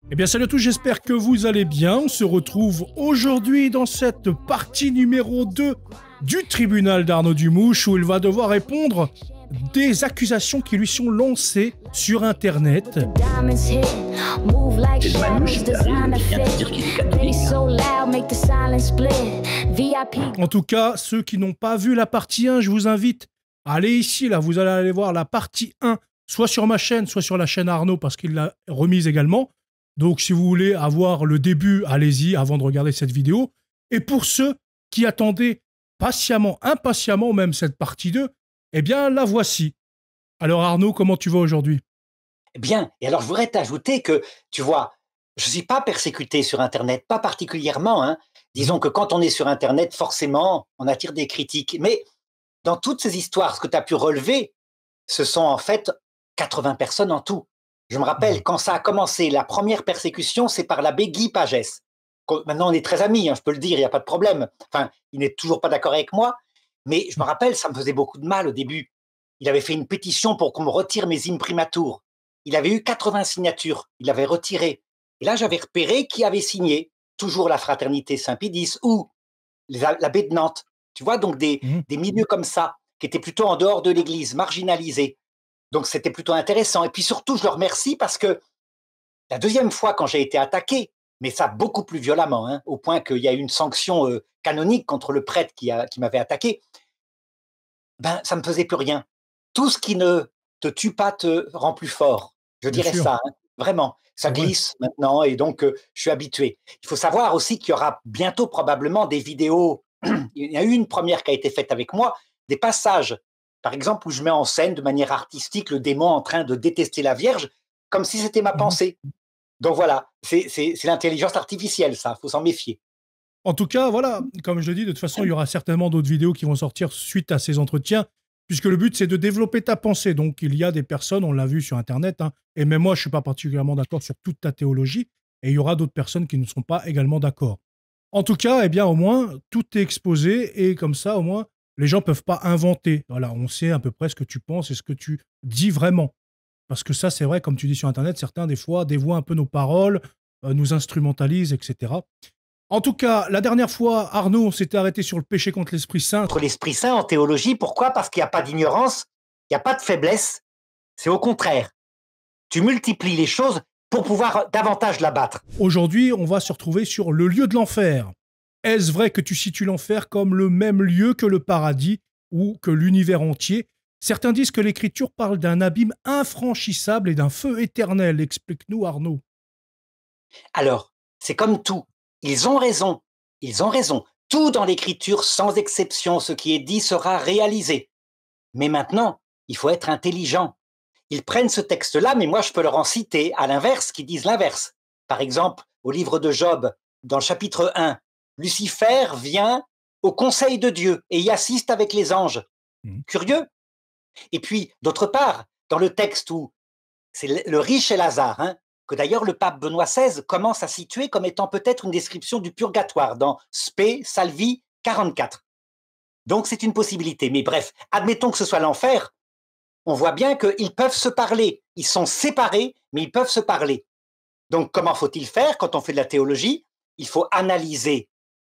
Eh bien salut à tous, j'espère que vous allez bien. On se retrouve aujourd'hui dans cette partie numéro 2 du tribunal d'Arnaud Dumouche où il va devoir répondre des accusations qui lui sont lancées sur internet. C'est le manouche qui arrive et qui vient te dire qu'il est catholique. En tout cas, ceux qui n'ont pas vu la partie 1, je vous invite à aller ici, là, vous allez aller voir la partie 1, soit sur ma chaîne, soit sur la chaîne Arnaud, parce qu'il l'a remise également. Donc, si vous voulez avoir le début, allez-y avant de regarder cette vidéo. Et pour ceux qui attendaient patiemment, impatiemment même cette partie 2, eh bien, la voici. Alors Arnaud, comment tu vas aujourd'hui? Bien, et alors je voudrais t'ajouter que, tu vois, je ne suis pas persécuté sur Internet, pas particulièrement, hein. Disons que quand on est sur Internet, forcément, on attire des critiques. Mais dans toutes ces histoires, ce que tu as pu relever, ce sont en fait 80 personnes en tout. Je me rappelle, quand ça a commencé, la première persécution, c'est par l'abbé Guy Pagès. Maintenant, on est très amis, hein, je peux le dire, il n'y a pas de problème. Enfin, il n'est toujours pas d'accord avec moi, mais je me rappelle, ça me faisait beaucoup de mal au début. Il avait fait une pétition pour qu'on me retire mes imprimaturs. Il avait eu 80 signatures, il avait retiré. Et là, j'avais repéré qui avait signé, toujours la Fraternité Saint-Pédis ou l'abbé de Nantes. Tu vois, donc Mhm. des milieux comme ça, qui étaient plutôt en dehors de l'Église, marginalisés. Donc, c'était plutôt intéressant. Et puis surtout, je le remercie parce que la deuxième fois, quand j'ai été attaqué, mais ça beaucoup plus violemment, hein, au point qu'il y a eu une sanction canonique contre le prêtre qui m'avait attaqué, ben, ça ne me faisait plus rien. Tout ce qui ne te tue pas te rend plus fort. Je Bien dirais sûr, ça, hein, vraiment. Ça c'est vrai. glisse maintenant et donc je suis habitué. Il faut savoir aussi qu'il y aura bientôt probablement des vidéos. Il y a eu une première qui a été faite avec moi, des passages, par exemple, où je mets en scène de manière artistique le démon en train de détester la Vierge, comme si c'était ma Mhm. pensée. Donc voilà, c'est l'intelligence artificielle, ça, il faut s'en méfier. En tout cas, voilà, comme je le dis, de toute façon, il y aura certainement d'autres vidéos qui vont sortir suite à ces entretiens, puisque le but, c'est de développer ta pensée. Donc, il y a des personnes, on l'a vu sur Internet, hein, et même moi, je ne suis pas particulièrement d'accord sur toute ta théologie, et il y aura d'autres personnes qui ne sont pas également d'accord. En tout cas, eh bien, au moins, tout est exposé, et comme ça, au moins, les gens ne peuvent pas inventer. Voilà, on sait à peu près ce que tu penses et ce que tu dis vraiment. Parce que ça, c'est vrai, comme tu dis sur Internet, certains, des fois, dévoient un peu nos paroles, nous instrumentalisent, etc. En tout cas, la dernière fois, Arnaud, on s'était arrêté sur le péché contre l'Esprit Saint. Contre l'Esprit Saint en théologie, pourquoi? Parce qu'il n'y a pas d'ignorance, il n'y a pas de faiblesse, c'est au contraire. Tu multiplies les choses pour pouvoir davantage l'abattre. Aujourd'hui, on va se retrouver sur le lieu de l'enfer. Est-ce vrai que tu situes l'enfer comme le même lieu que le paradis ou que l'univers entier? Certains disent que l'Écriture parle d'un abîme infranchissable et d'un feu éternel. Explique-nous, Arnaud. Alors, c'est comme tout. Ils ont raison. Ils ont raison. Tout dans l'écriture, sans exception, ce qui est dit sera réalisé. Mais maintenant, il faut être intelligent. Ils prennent ce texte-là, mais moi, je peux leur en citer à l'inverse, qui disent l'inverse. Par exemple, au livre de Job, dans le chapitre 1, Lucifer vient au conseil de Dieu et y assiste avec les anges. Mhm. Curieux. Et puis, d'autre part, dans le texte où c'est le riche et Lazare, hein, que d'ailleurs le pape Benoît XVI commence à situer comme étant peut-être une description du purgatoire dans Spe Salvi 44. Donc c'est une possibilité. Mais bref, admettons que ce soit l'enfer, on voit bien qu'ils peuvent se parler. Ils sont séparés, mais ils peuvent se parler. Donc comment faut-il faire quand on fait de la théologie? Il faut analyser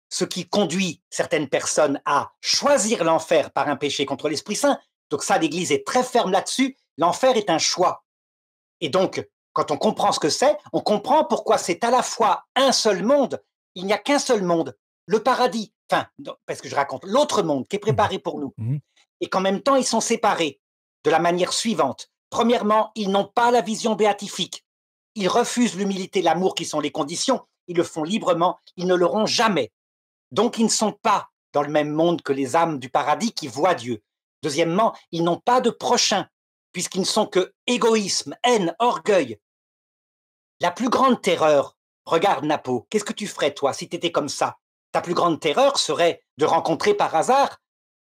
ce qui conduit certaines personnes à choisir l'enfer par un péché contre l'Esprit Saint. Donc ça, l'Église est très ferme là-dessus. L'enfer est un choix. Et donc, quand on comprend ce que c'est, on comprend pourquoi c'est à la fois un seul monde, il n'y a qu'un seul monde, le paradis, enfin, parce que je raconte l'autre monde qui est Mhm. préparé pour nous, Mhm. et qu'en même temps, ils sont séparés de la manière suivante. Premièrement, ils n'ont pas la vision béatifique. Ils refusent l'humilité, l'amour qui sont les conditions. Ils le font librement. Ils ne l'auront jamais. Donc, ils ne sont pas dans le même monde que les âmes du paradis qui voient Dieu. Deuxièmement, ils n'ont pas de prochain, puisqu'ils ne sont que égoïsme, haine, orgueil. La plus grande terreur, regarde Napo, qu'est-ce que tu ferais toi si tu étais comme ça? Ta plus grande terreur serait de rencontrer par hasard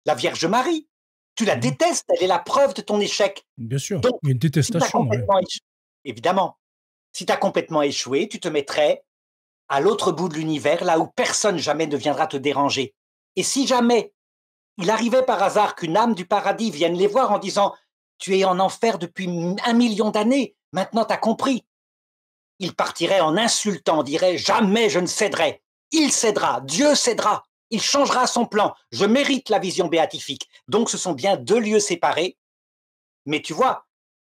la Vierge Marie. Tu la Mhm. détestes, elle est la preuve de ton échec. Bien sûr, Donc, il y a une si tu as détestation, ouais. complètement échoué, évidemment, si tu as complètement échoué, tu te mettrais à l'autre bout de l'univers, là où personne jamais ne viendra te déranger. Et si jamais il arrivait par hasard qu'une âme du paradis vienne les voir en disant: tu es en enfer depuis 1 million d'années, maintenant tu as compris. il partirait en insultant, dirait jamais je ne céderai. Il cédera, Dieu cédera, il changera son plan. Je mérite la vision béatifique. Donc ce sont bien deux lieux séparés, mais tu vois,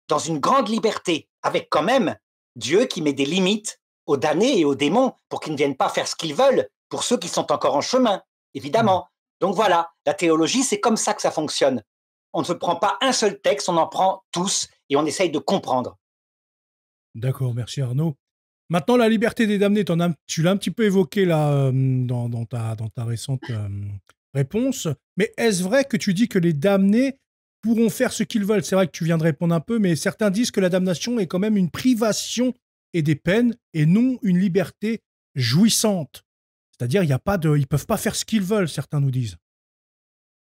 dans une grande liberté, avec quand même Dieu qui met des limites aux damnés et aux démons pour qu'ils ne viennent pas faire ce qu'ils veulent pour ceux qui sont encore en chemin, évidemment. Donc voilà, la théologie, c'est comme ça que ça fonctionne. On ne se prend pas un seul texte, on en prend tous et on essaye de comprendre. D'accord, merci Arnaud. Maintenant, la liberté des damnés, tu l'as un petit peu évoqué là dans ta récente réponse, mais est-ce vrai que tu dis que les damnés pourront faire ce qu'ils veulent? C'est vrai que tu viens de répondre un peu, mais certains disent que la damnation est quand même une privation et des peines et non une liberté jouissante. C'est-à-dire, il y a pas de, ils peuvent pas faire ce qu'ils veulent, certains nous disent.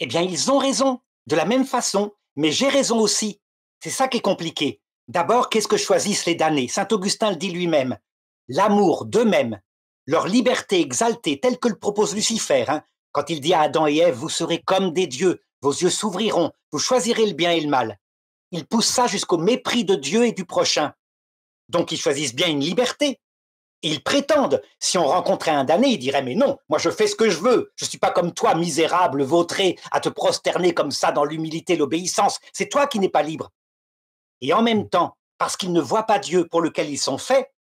Eh bien, ils ont raison, de la même façon, mais j'ai raison aussi. C'est ça qui est compliqué. D'abord, qu'est-ce que choisissent les damnés? Saint Augustin le dit lui-même. L'amour d'eux-mêmes, leur liberté exaltée, telle que le propose Lucifer, hein, quand il dit à Adam et Ève, vous serez comme des dieux, vos yeux s'ouvriront, vous choisirez le bien et le mal. Ils poussent ça jusqu'au mépris de Dieu et du prochain. Donc ils choisissent bien une liberté. Et ils prétendent, si on rencontrait un damné, ils diraient, mais non, moi je fais ce que je veux, je ne suis pas comme toi, misérable, vautré, à te prosterner comme ça dans l'humilité, l'obéissance, c'est toi qui n'es pas libre. Et en même temps, parce qu'ils ne voient pas Dieu pour lequel ils sont faits,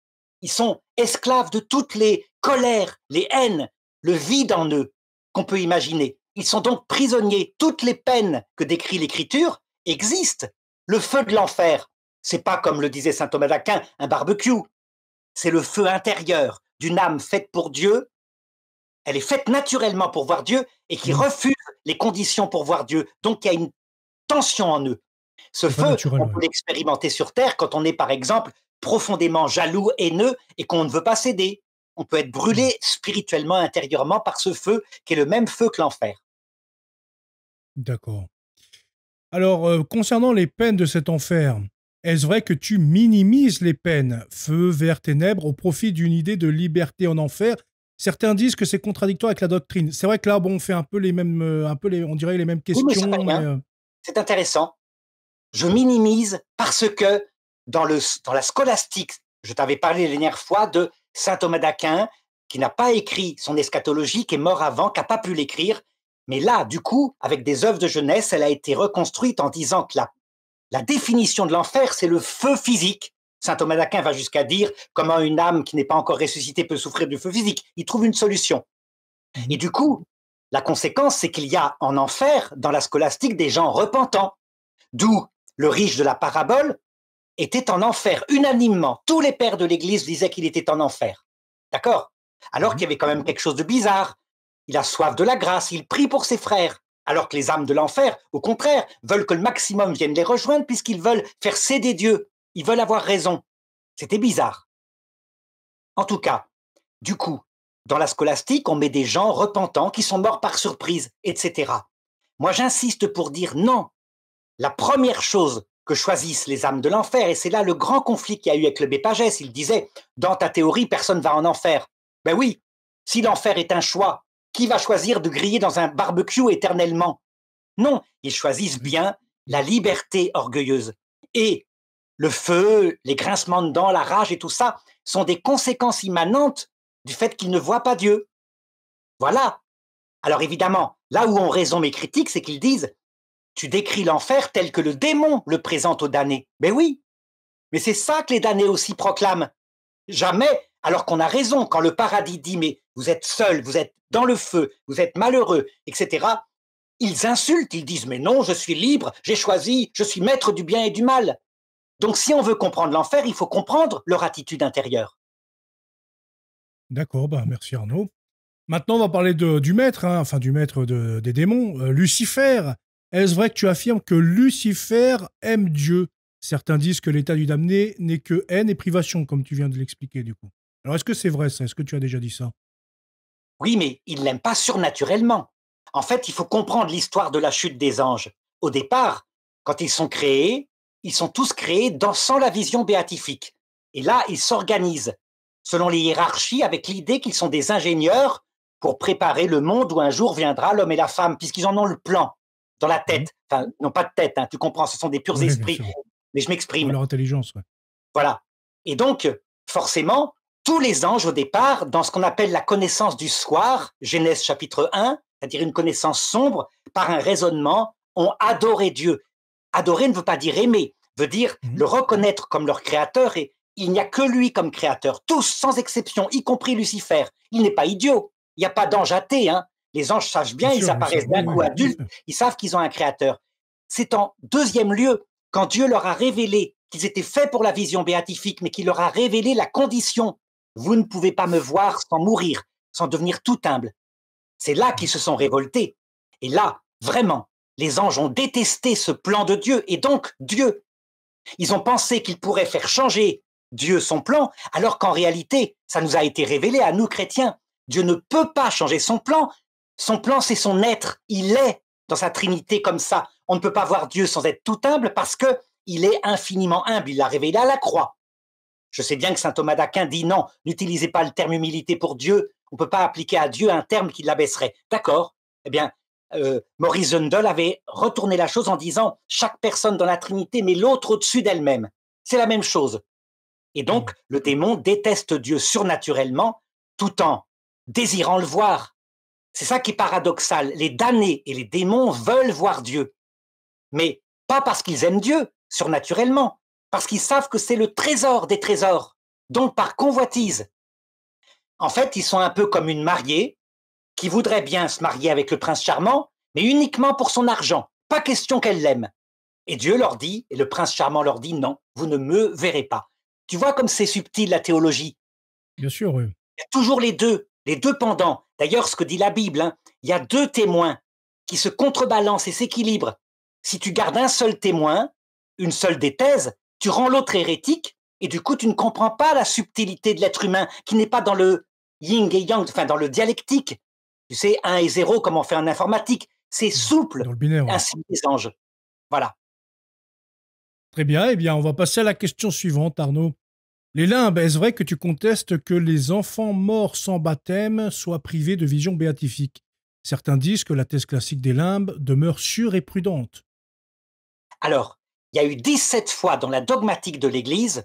ils sont esclaves de toutes les colères, les haines, le vide en eux qu'on peut imaginer. Ils sont donc prisonniers. Toutes les peines que décrit l'Écriture existent. Le feu de l'enfer, c'est pas comme le disait saint Thomas d'Aquin, un barbecue. C'est le feu intérieur d'une âme faite pour Dieu. Elle est faite naturellement pour voir Dieu et qui refuse les conditions pour voir Dieu. Donc il y a une tension en eux. Ce feu, Naturel, on peut l'expérimenter sur Terre quand on est, par exemple, profondément jaloux, haineux et qu'on ne veut pas céder. On peut être brûlé spirituellement, intérieurement par ce feu qui est le même feu que l'enfer. D'accord. Alors, concernant les peines de cet enfer, est-ce vrai que tu minimises les peines, feu, vert, ténèbres, au profit d'une idée de liberté en enfer? Certains disent que c'est contradictoire avec la doctrine. C'est vrai que là, bon, on fait un peu les mêmes, on dirait les mêmes Oui, mais ça questions, fait mais rien. C'est intéressant. Je minimise parce que dans la scolastique, je t'avais parlé la dernière fois de saint Thomas d'Aquin, qui n'a pas écrit son eschatologie, qui est mort avant, qui n'a pas pu l'écrire. Mais là, du coup, avec des œuvres de jeunesse, elle a été reconstruite en disant que la définition de l'enfer, c'est le feu physique. Saint Thomas d'Aquin va jusqu'à dire comment une âme qui n'est pas encore ressuscitée peut souffrir du feu physique. Il trouve une solution. Et du coup, la conséquence, c'est qu'il y a en enfer, dans la scolastique, des gens repentants. D'où le riche de la parabole était en enfer unanimement. Tous les pères de l'Église disaient qu'il était en enfer. D'accord? Alors qu'il y avait quand même quelque chose de bizarre. Il a soif de la grâce, il prie pour ses frères. Alors que les âmes de l'enfer, au contraire, veulent que le maximum vienne les rejoindre puisqu'ils veulent faire céder Dieu. Ils veulent avoir raison. C'était bizarre. En tout cas, du coup, dans la scolastique, on met des gens repentants qui sont morts par surprise, etc. Moi, j'insiste pour dire non. La première chose que choisissent les âmes de l'enfer, et c'est là le grand conflit qu'il y a eu avec le Bépagès, il disait, dans ta théorie, personne va en enfer. Ben oui, si l'enfer est un choix, qui va choisir de griller dans un barbecue éternellement? Non, ils choisissent bien la liberté orgueilleuse. Et le feu, les grincements de dents, la rage et tout ça sont des conséquences immanentes du fait qu'ils ne voient pas Dieu. Voilà. Alors évidemment, là où ont raison mes critiques, c'est qu'ils disent tu décris l'enfer tel que le démon le présente aux damnés. Ben oui, mais c'est ça que les damnés aussi proclament. Jamais, alors qu'on a raison, quand le paradis dit mais vous êtes seul, vous êtes dans le feu, vous êtes malheureux, etc., ils insultent, ils disent mais non, je suis libre, j'ai choisi, je suis maître du bien et du mal. Donc si on veut comprendre l'enfer, il faut comprendre leur attitude intérieure. d'accord, bah, merci Arnaud. Maintenant, on va parler du maître, hein, enfin du maître des démons, Lucifer. Est-ce vrai que tu affirmes que Lucifer aime Dieu? Certains disent que l'état du damné n'est que haine et privation, comme tu viens de l'expliquer du coup. Alors, est-ce que c'est vrai ça? Est-ce que tu as déjà dit ça? Oui, mais ils ne l'aiment pas surnaturellement. En fait, il faut comprendre l'histoire de la chute des anges. Au départ, quand ils sont créés, ils sont tous créés sans la vision béatifique. Et là, ils s'organisent selon les hiérarchies avec l'idée qu'ils sont des ingénieurs pour préparer le monde où un jour viendra l'homme et la femme, puisqu'ils en ont le plan dans la Mhm. tête. Enfin, non pas de tête, hein, tu comprends, ce sont des purs Oui, bien esprits. sûr. Mais je Ouais, m'exprime. leur intelligence, ouais. Voilà. Et donc, forcément, tous les anges au départ, dans ce qu'on appelle la connaissance du soir, Genèse chapitre 1, c'est-à-dire une connaissance sombre, par un raisonnement, ont adoré Dieu. Adorer ne veut pas dire aimer, veut dire Mhm. le reconnaître comme leur créateur, et il n'y a que lui comme créateur, tous sans exception, y compris Lucifer. Il n'est pas idiot, il n'y a pas d'ange athée, hein. Les anges savent bien, ils Bien sûr, apparaissent oui, d'un oui, coup tout à adultes, fait. ils savent qu'ils ont un créateur. C'est en deuxième lieu, quand Dieu leur a révélé qu'ils étaient faits pour la vision béatifique, mais qu'il leur a révélé la condition. Vous ne pouvez pas me voir sans mourir, sans devenir tout humble. C'est là qu'ils se sont révoltés. Et là, vraiment, les anges ont détesté ce plan de Dieu, et donc Dieu. Ils ont pensé qu'ils pourraient faire changer Dieu son plan, alors qu'en réalité, ça nous a été révélé à nous chrétiens. Dieu ne peut pas changer son plan. Son plan, c'est son être. Il est dans sa Trinité comme ça. On ne peut pas voir Dieu sans être tout humble parce que il est infiniment humble. Il l'a révélé à la croix. Je sais bien que saint Thomas d'Aquin dit non, n'utilisez pas le terme humilité pour Dieu. On ne peut pas appliquer à Dieu un terme qui l'abaisserait. D'accord. Eh bien, Maurice Zundel avait retourné la chose en disant chaque personne dans la Trinité met l'autre au-dessus d'elle-même. C'est la même chose. Et donc, le démon déteste Dieu surnaturellement tout en désirant le voir. C'est ça qui est paradoxal. Les damnés et les démons veulent voir Dieu, mais pas parce qu'ils aiment Dieu surnaturellement, parce qu'ils savent que c'est le trésor des trésors, donc par convoitise. En fait, ils sont un peu comme une mariée qui voudrait bien se marier avec le prince charmant, mais uniquement pour son argent. Pas question qu'elle l'aime. Et Dieu leur dit, et le prince charmant leur dit, non, vous ne me verrez pas. Tu vois comme c'est subtil la théologie. Bien sûr, oui. Il y a toujours les deux pendants. D'ailleurs, ce que dit la Bible, hein, il y a deux témoins qui se contrebalancent et s'équilibrent. Si tu gardes un seul témoin, une seule des thèses, tu rends l'autre hérétique, et du coup, tu ne comprends pas la subtilité de l'être humain, qui n'est pas dans le yin et yang, enfin dans le dialectique. Tu sais, 1 et 0, comme on fait en informatique. C'est souple, Dans le binaire, oui. ainsi les anges. Voilà. Très bien. Eh bien, on va passer à la question suivante, Arnaud. Les limbes, est-ce vrai que tu contestes que les enfants morts sans baptême soient privés de vision béatifique? Certains disent que la thèse classique des limbes demeure sûre et prudente. Alors, il y a eu 17 fois dans la dogmatique de l'Église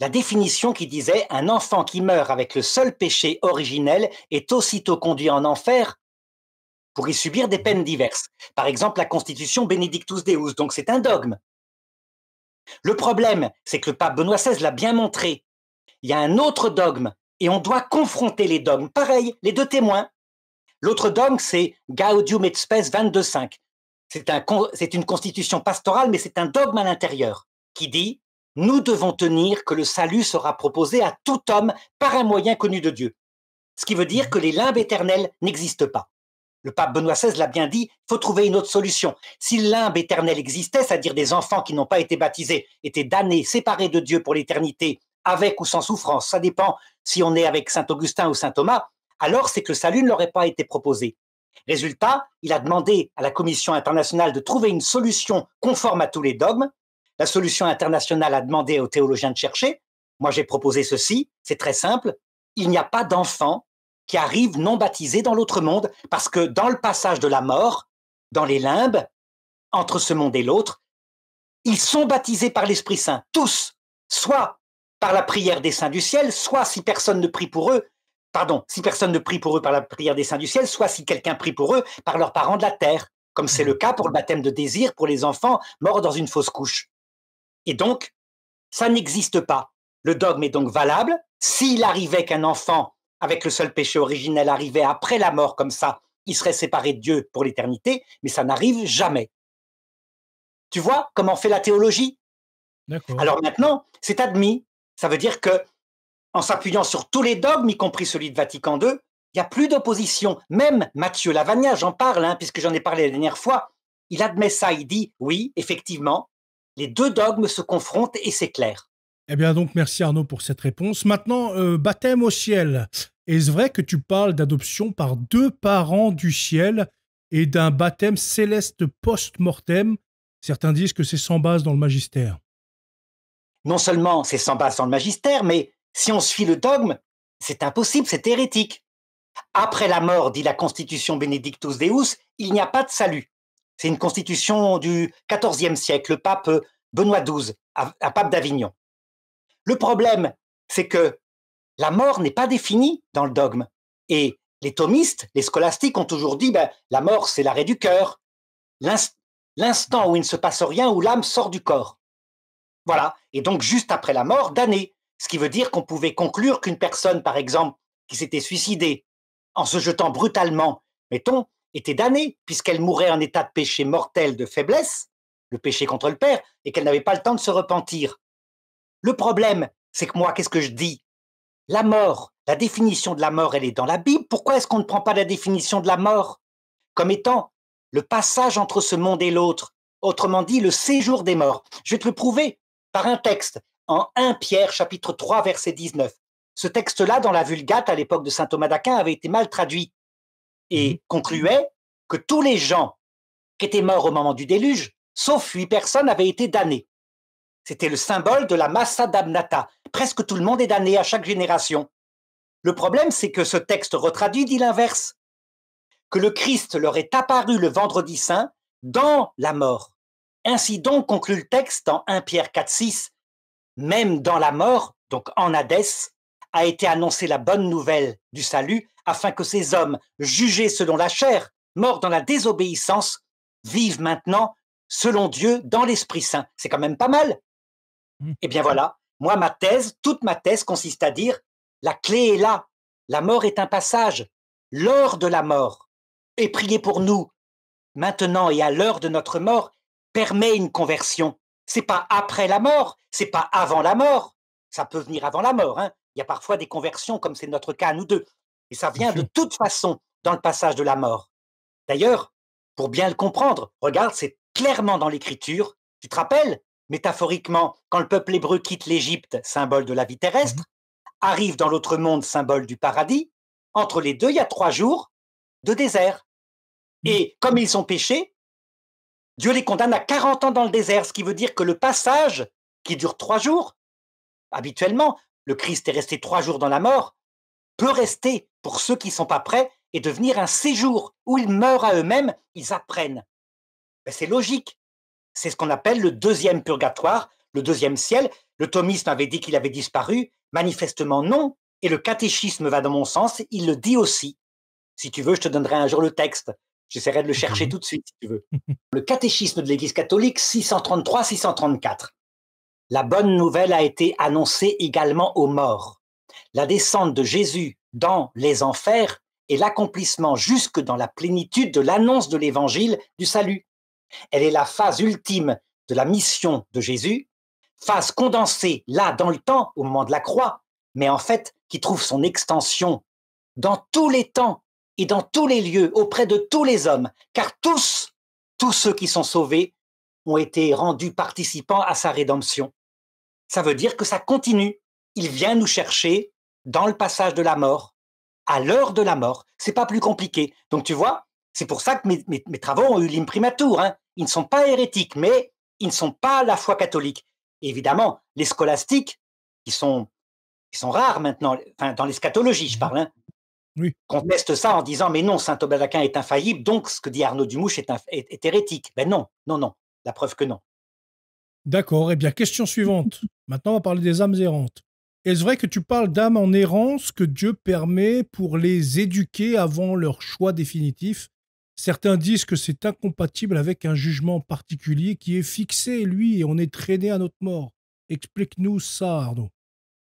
la définition qui disait un enfant qui meurt avec le seul péché originel est aussitôt conduit en enfer pour y subir des peines diverses. Par exemple, la Constitution Benedictus Deus, donc c'est un dogme. Le problème, c'est que le pape Benoît XVI l'a bien montré. Il y a un autre dogme et on doit confronter les dogmes. Pareil, les deux témoins. L'autre dogme, c'est Gaudium et Spes 22.5. C'est une constitution pastorale, mais c'est un dogme à l'intérieur qui dit nous devons tenir que le salut sera proposé à tout homme par un moyen connu de Dieu. Ce qui veut dire que les limbes éternelles n'existent pas. Le pape Benoît XVI l'a bien dit, il faut trouver une autre solution. Si le limbe éternel existait, c'est-à-dire des enfants qui n'ont pas été baptisés, étaient damnés, séparés de Dieu pour l'éternité, avec ou sans souffrance, ça dépend si on est avec saint Augustin ou saint Thomas, alors c'est que le salut ne leur aurait pas été proposé. Résultat, il a demandé à la Commission internationale de trouver une solution conforme à tous les dogmes. La solution internationale a demandé aux théologiens de chercher. Moi, j'ai proposé ceci, c'est très simple. Il n'y a pas d'enfants qui arrivent non baptisés dans l'autre monde, parce que dans le passage de la mort, dans les limbes, entre ce monde et l'autre, ils sont baptisés par l'Esprit Saint, tous, soit par la prière des saints du ciel, soit si personne ne prie pour eux, si personne ne prie pour eux par la prière des saints du ciel, soit si quelqu'un prie pour eux par leurs parents de la terre, comme c'est le cas pour le baptême de désir pour les enfants morts dans une fausse couche. Et donc, ça n'existe pas. Le dogme est donc valable. S'il arrivait qu'un enfant, avec le seul péché originel, arrivait après la mort comme ça, il serait séparé de Dieu pour l'éternité, mais ça n'arrive jamais. Tu vois comment fait la théologie? D'accord. Alors maintenant, c'est admis. Ça veut dire que, en s'appuyant sur tous les dogmes, y compris celui de Vatican II, il n'y a plus d'opposition. Même Mathieu Lavagna, j'en parle, puisque j'en ai parlé la dernière fois, il admet ça, il dit, oui, effectivement, les deux dogmes se confrontent et c'est clair. Eh bien donc, merci Arnaud pour cette réponse. Maintenant, baptême au ciel. Est-ce vrai que tu parles d'adoption par deux parents du ciel et d'un baptême céleste post-mortem? Certains disent que c'est sans base dans le magistère. Non seulement c'est sans base dans le magistère, mais si on suit le dogme, c'est impossible, c'est hérétique. Après la mort, dit la Constitution Benedictus Deus, il n'y a pas de salut. C'est une constitution du XIVe siècle, le pape Benoît XII, un pape d'Avignon. Le problème, c'est que la mort n'est pas définie dans le dogme. Et les thomistes, les scolastiques ont toujours dit, la mort, c'est l'arrêt du cœur, l'instant où il ne se passe rien, où l'âme sort du corps. Voilà. Et donc, juste après la mort, damné. Ce qui veut dire qu'on pouvait conclure qu'une personne, par exemple, qui s'était suicidée en se jetant brutalement, mettons, était damnée, puisqu'elle mourait en état de péché mortel de faiblesse, le péché contre le Père, et qu'elle n'avait pas le temps de se repentir. Le problème, c'est que moi, qu'est-ce que je dis? La mort, la définition de la mort, elle est dans la Bible. Pourquoi est-ce qu'on ne prend pas la définition de la mort comme étant le passage entre ce monde et l'autre, autrement dit, le séjour des morts? Je vais te le prouver par un texte en 1 Pierre, chapitre 3, verset 19. Ce texte-là, dans la Vulgate, à l'époque de saint Thomas d'Aquin, avait été mal traduit et concluait que tous les gens qui étaient morts au moment du déluge, sauf 8 personnes, avaient été damnés. C'était le symbole de la massa damnata. Presque tout le monde est damné à chaque génération. Le problème, c'est que ce texte retraduit dit l'inverse, que le Christ leur est apparu le vendredi saint dans la mort. Ainsi donc conclut le texte en 1 Pierre 4, 6, même dans la mort, donc en Hadès, a été annoncée la bonne nouvelle du salut, afin que ces hommes, jugés selon la chair, morts dans la désobéissance, vivent maintenant selon Dieu dans l'Esprit Saint. C'est quand même pas mal. Eh bien voilà, moi ma thèse, toute ma thèse consiste à dire, la clé est là, la mort est un passage, l'heure de la mort, et prier pour nous, maintenant et à l'heure de notre mort, permet une conversion. C'est pas après la mort, c'est pas avant la mort, ça peut venir avant la mort, hein. Il y a parfois des conversions comme c'est notre cas à nous deux, et ça vient de toute façon dans le passage de la mort. D'ailleurs, pour bien le comprendre, regarde, c'est clairement dans l'Écriture, tu te rappelles, métaphoriquement, quand le peuple hébreu quitte l'Égypte, symbole de la vie terrestre, arrive dans l'autre monde, symbole du paradis, entre les deux, il y a 3 jours de désert. Et comme ils ont péché, Dieu les condamne à 40 ans dans le désert, ce qui veut dire que le passage, qui dure 3 jours, habituellement, le Christ est resté 3 jours dans la mort, peut rester, pour ceux qui ne sont pas prêts, et devenir un séjour où ils meurent à eux-mêmes, ils apprennent. C'est logique. C'est ce qu'on appelle le deuxième purgatoire, le deuxième ciel. Le thomisme avait dit qu'il avait disparu, manifestement non, et le catéchisme va dans mon sens, il le dit aussi. Si tu veux, je te donnerai un jour le texte. J'essaierai de le chercher tout de suite, si tu veux. Le catéchisme de l'Église catholique, 633-634. La bonne nouvelle a été annoncée également aux morts. La descente de Jésus dans les enfers est l'accomplissement jusque dans la plénitude de l'annonce de l'évangile du salut. Elle est la phase ultime de la mission de Jésus, phase condensée là dans le temps, au moment de la croix, mais en fait qui trouve son extension dans tous les temps et dans tous les lieux, auprès de tous les hommes, car tous ceux qui sont sauvés ont été rendus participants à sa rédemption. Ça veut dire que ça continue. Il vient nous chercher dans le passage de la mort, à l'heure de la mort. C'est pas plus compliqué. Donc tu vois, c'est pour ça que mes travaux ont eu l'imprimatur. Hein. Ils ne sont pas hérétiques, mais ils ne sont pas la foi catholique. Et évidemment, les scolastiques, qui sont rares maintenant, enfin, dans l'eschatologie, je parle, hein, contestent ça en disant mais non, saint Thomas d'Aquin est infaillible, donc ce que dit Arnaud Dumouche est hérétique. Ben non, la preuve que non. D'accord, eh bien, question suivante. Maintenant, on va parler des âmes errantes. Est-ce vrai que tu parles d'âmes en errance que Dieu permet pour les éduquer avant leur choix définitif? Certains disent que c'est incompatible avec un jugement particulier qui est fixé, lui, et on est traîné à notre mort. Explique-nous ça, Arnaud.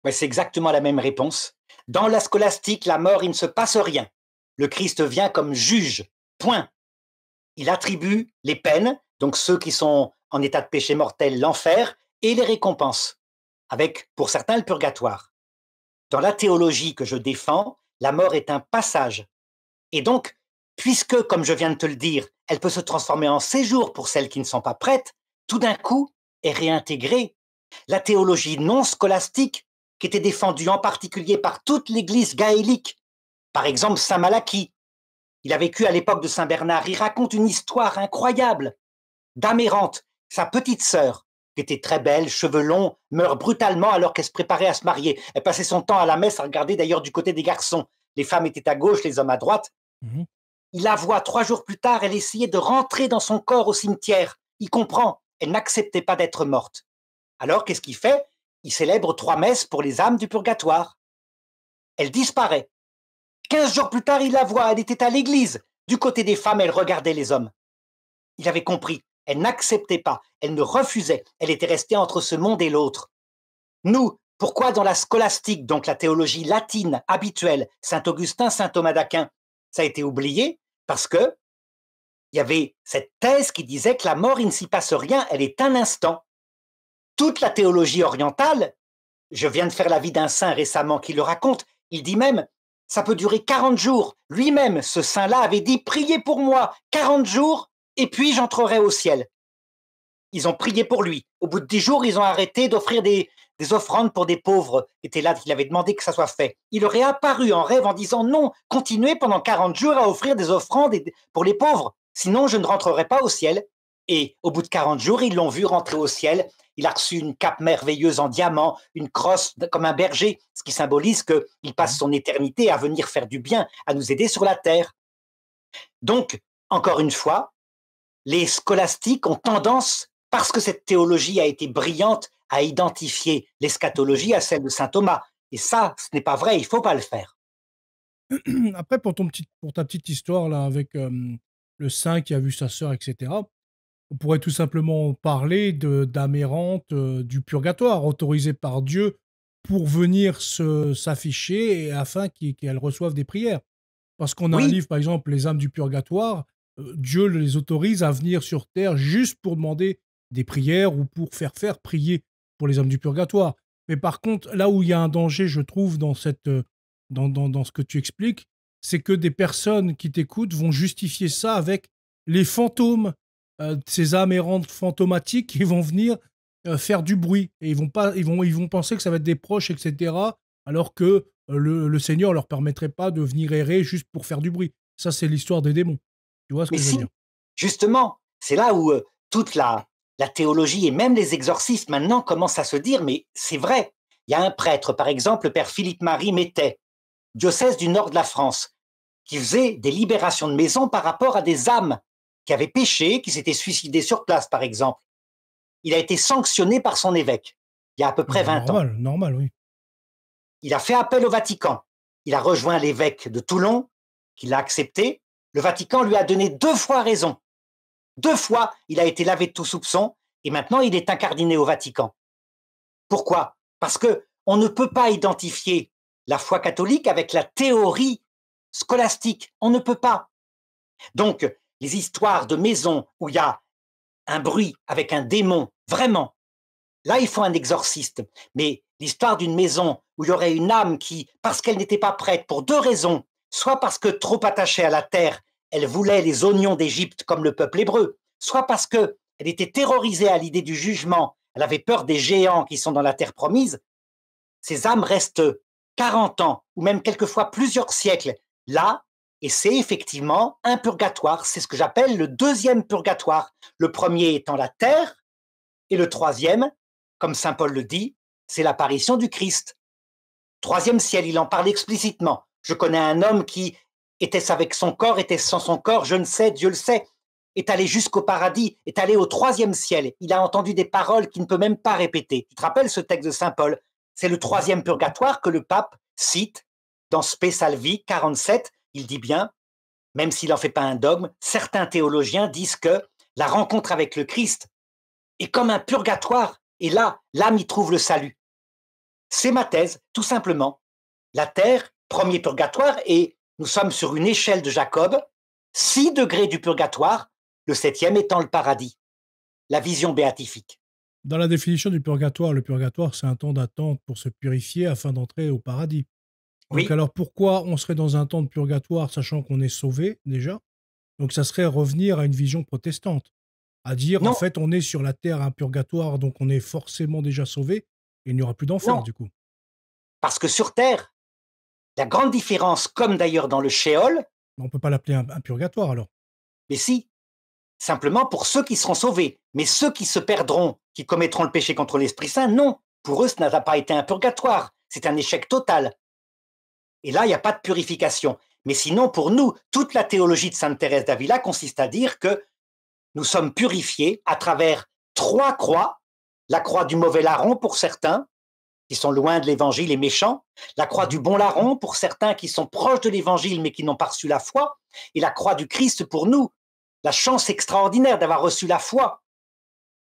Ouais, c'est exactement la même réponse. Dans la scolastique, la mort, il ne se passe rien. Le Christ vient comme juge, point. Il attribue les peines, donc ceux qui sont en état de péché mortel, l'enfer, et les récompenses, avec, pour certains, le purgatoire. Dans la théologie que je défends, la mort est un passage. Et donc, puisque, comme je viens de te le dire, elle peut se transformer en séjour pour celles qui ne sont pas prêtes, tout d'un coup est réintégrée la théologie non scolastique qui était défendue en particulier par toute l'Église gaélique. Par exemple, saint Malachie. Il a vécu à l'époque de saint Bernard. Il raconte une histoire incroyable d'âme errante. Sa petite sœur, qui était très belle, cheveux longs, meurt brutalement alors qu'elle se préparait à se marier. Elle passait son temps à la messe à regarder d'ailleurs du côté des garçons. Les femmes étaient à gauche, les hommes à droite. Il la voit 3 jours plus tard, elle essayait de rentrer dans son corps au cimetière. Il comprend, elle n'acceptait pas d'être morte. Alors, qu'est-ce qu'il fait? il célèbre 3 messes pour les âmes du purgatoire. Elle disparaît. 15 jours plus tard, il la voit, elle était à l'église. Du côté des femmes, elle regardait les hommes. Il avait compris, elle n'acceptait pas, elle ne refusait, elle était restée entre ce monde et l'autre. Nous, pourquoi dans la scolastique, donc la théologie latine habituelle, Saint Augustin, Saint Thomas d'Aquin, ça a été oublié? Parce que il y avait cette thèse qui disait que la mort, il ne s'y passe rien, elle est un instant. Toute la théologie orientale, je viens de faire la vie d'un saint récemment qui le raconte, il dit même, ça peut durer 40 jours. Lui-même, ce saint-là, avait dit, priez pour moi 40 jours, et puis j'entrerai au ciel. Ils ont prié pour lui. Au bout de 10 jours, ils ont arrêté d'offrir des offrandes pour des pauvres qui étaient là, qu'il avait demandé que ça soit fait. Il aurait apparu en rêve en disant, non, continuez pendant 40 jours à offrir des offrandes pour les pauvres, sinon je ne rentrerai pas au ciel. Et au bout de 40 jours, ils l'ont vu rentrer au ciel. Il a reçu une cape merveilleuse en diamant, une crosse comme un berger, ce qui symbolise qu'il passe son éternité à venir faire du bien, à nous aider sur la terre. Donc, encore une fois, les scolastiques ont tendance, parce que cette théologie a été brillante, à identifier l'eschatologie à celle de saint Thomas. Et ça, ce n'est pas vrai, il ne faut pas le faire. Après, pour ta petite histoire là, avec le saint qui a vu sa sœur, etc., on pourrait tout simplement parler d'âme errante du purgatoire, autorisée par Dieu pour venir s'afficher et afin qu'elles reçoivent des prières. Parce qu'on a un Oui, livre, par exemple, Les âmes du purgatoire, Dieu les autorise à venir sur terre juste pour demander des prières ou pour faire prier pour les âmes du purgatoire. Mais par contre, là où il y a un danger, je trouve, dans ce que tu expliques, c'est que des personnes qui t'écoutent vont justifier ça avec les fantômes, ces âmes errantes fantomatiques qui vont venir faire du bruit. Et ils vont penser que ça va être des proches, etc. Alors que le Seigneur leur permettrait pas de venir errer juste pour faire du bruit. Ça, c'est l'histoire des démons. Tu vois ce mais que je veux dire? si, justement, c'est là où toute la théologie et même les exorcistes maintenant commencent à se dire, mais c'est vrai, il y a un prêtre, par exemple, le père Philippe-Marie Mettet, diocèse du nord de la France, qui faisait des libérations de maisons par rapport à des âmes qui avaient péché, qui s'étaient suicidées sur place, par exemple. Il a été sanctionné par son évêque, il y a à peu près 20 ans. Normal, normal, oui. Il a fait appel au Vatican. Il a rejoint l'évêque de Toulon, qui l'a accepté. Le Vatican lui a donné 2 fois raison. 2 fois, il a été lavé de tout soupçon et maintenant il est incardiné au Vatican. Pourquoi? Parce que on ne peut pas identifier la foi catholique avec la théorie scolastique. On ne peut pas. Donc, les histoires de maisons où il y a un bruit avec un démon, vraiment, là, il faut un exorciste. Mais l'histoire d'une maison où il y aurait une âme qui, parce qu'elle n'était pas prête, pour 2 raisons, soit parce que trop attachée à la terre, elle voulait les oignons d'Égypte comme le peuple hébreu, soit parce qu'elle était terrorisée à l'idée du jugement, elle avait peur des géants qui sont dans la terre promise, ces âmes restent 40 ans, ou même quelquefois plusieurs siècles, là, et c'est effectivement un purgatoire. C'est ce que j'appelle le 2e purgatoire. Le premier étant la terre, et le 3e, comme saint Paul le dit, c'est l'apparition du Christ. 3e ciel, il en parle explicitement. Je connais un homme qui, était-ce avec son corps, était-ce sans son corps, je ne sais, Dieu le sait, est allé jusqu'au paradis, est allé au 3e ciel. Il a entendu des paroles qu'il ne peut même pas répéter. Tu te rappelles ce texte de saint Paul? C'est le 3e purgatoire que le pape cite dans Spe Salvi 47. Il dit bien, même s'il n'en fait pas un dogme, certains théologiens disent que la rencontre avec le Christ est comme un purgatoire. Et là, l'âme y trouve le salut. C'est ma thèse, tout simplement. La terre, premier purgatoire, et nous sommes sur une échelle de Jacob, 6 degrés du purgatoire, le 7e étant le paradis, la vision béatifique. Dans la définition du purgatoire, le purgatoire, c'est un temps d'attente pour se purifier afin d'entrer au paradis. Donc Oui, alors pourquoi on serait dans un temps de purgatoire sachant qu'on est sauvé déjà? Donc ça serait revenir à une vision protestante, à dire en non, fait on est sur la terre un purgatoire donc on est forcément déjà sauvé et il n'y aura plus d'enfer non, du coup. parce que sur terre, la grande différence, comme d'ailleurs dans le Sheol, On ne peut pas l'appeler un purgatoire alors. mais si, simplement pour ceux qui seront sauvés, mais ceux qui se perdront, qui commettront le péché contre l'Esprit Saint, non, pour eux, ce n'a pas été un purgatoire, c'est un échec total. Et là, il n'y a pas de purification. Mais sinon, pour nous, toute la théologie de Sainte Thérèse d'Avila consiste à dire que nous sommes purifiés à travers 3 croix, la croix du mauvais larron pour certains, qui sont loin de l'évangile et méchants, la croix du bon larron pour certains qui sont proches de l'évangile mais qui n'ont pas reçu la foi, et la croix du Christ pour nous, la chance extraordinaire d'avoir reçu la foi.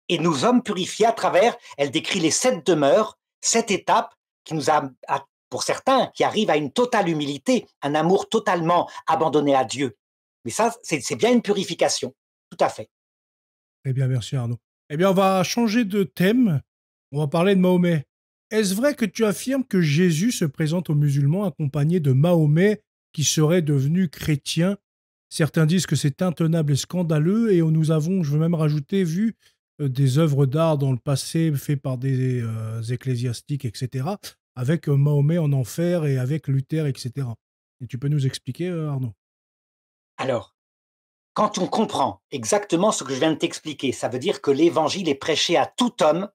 Et nous sommes purifiés à travers, elle décrit les 7 demeures, 7 étapes qui nous pour certains, qui arrivent à une totale humilité, un amour totalement abandonné à Dieu. Mais ça, c'est bien une purification, tout à fait. Eh bien, merci Arnaud. Eh bien, on va changer de thème. On va parler de Mahomet. Est-ce vrai que tu affirmes que Jésus se présente aux musulmans accompagné de Mahomet qui serait devenu chrétien? Certains disent que c'est intenable et scandaleux et nous avons, je veux même rajouter, vu des œuvres d'art dans le passé faites par des ecclésiastiques, etc., avec Mahomet en enfer et avec Luther, etc. Et tu peux nous expliquer, Arnaud? Alors, quand on comprend exactement ce que je viens de t'expliquer, ça veut dire que l'évangile est prêché à tout homme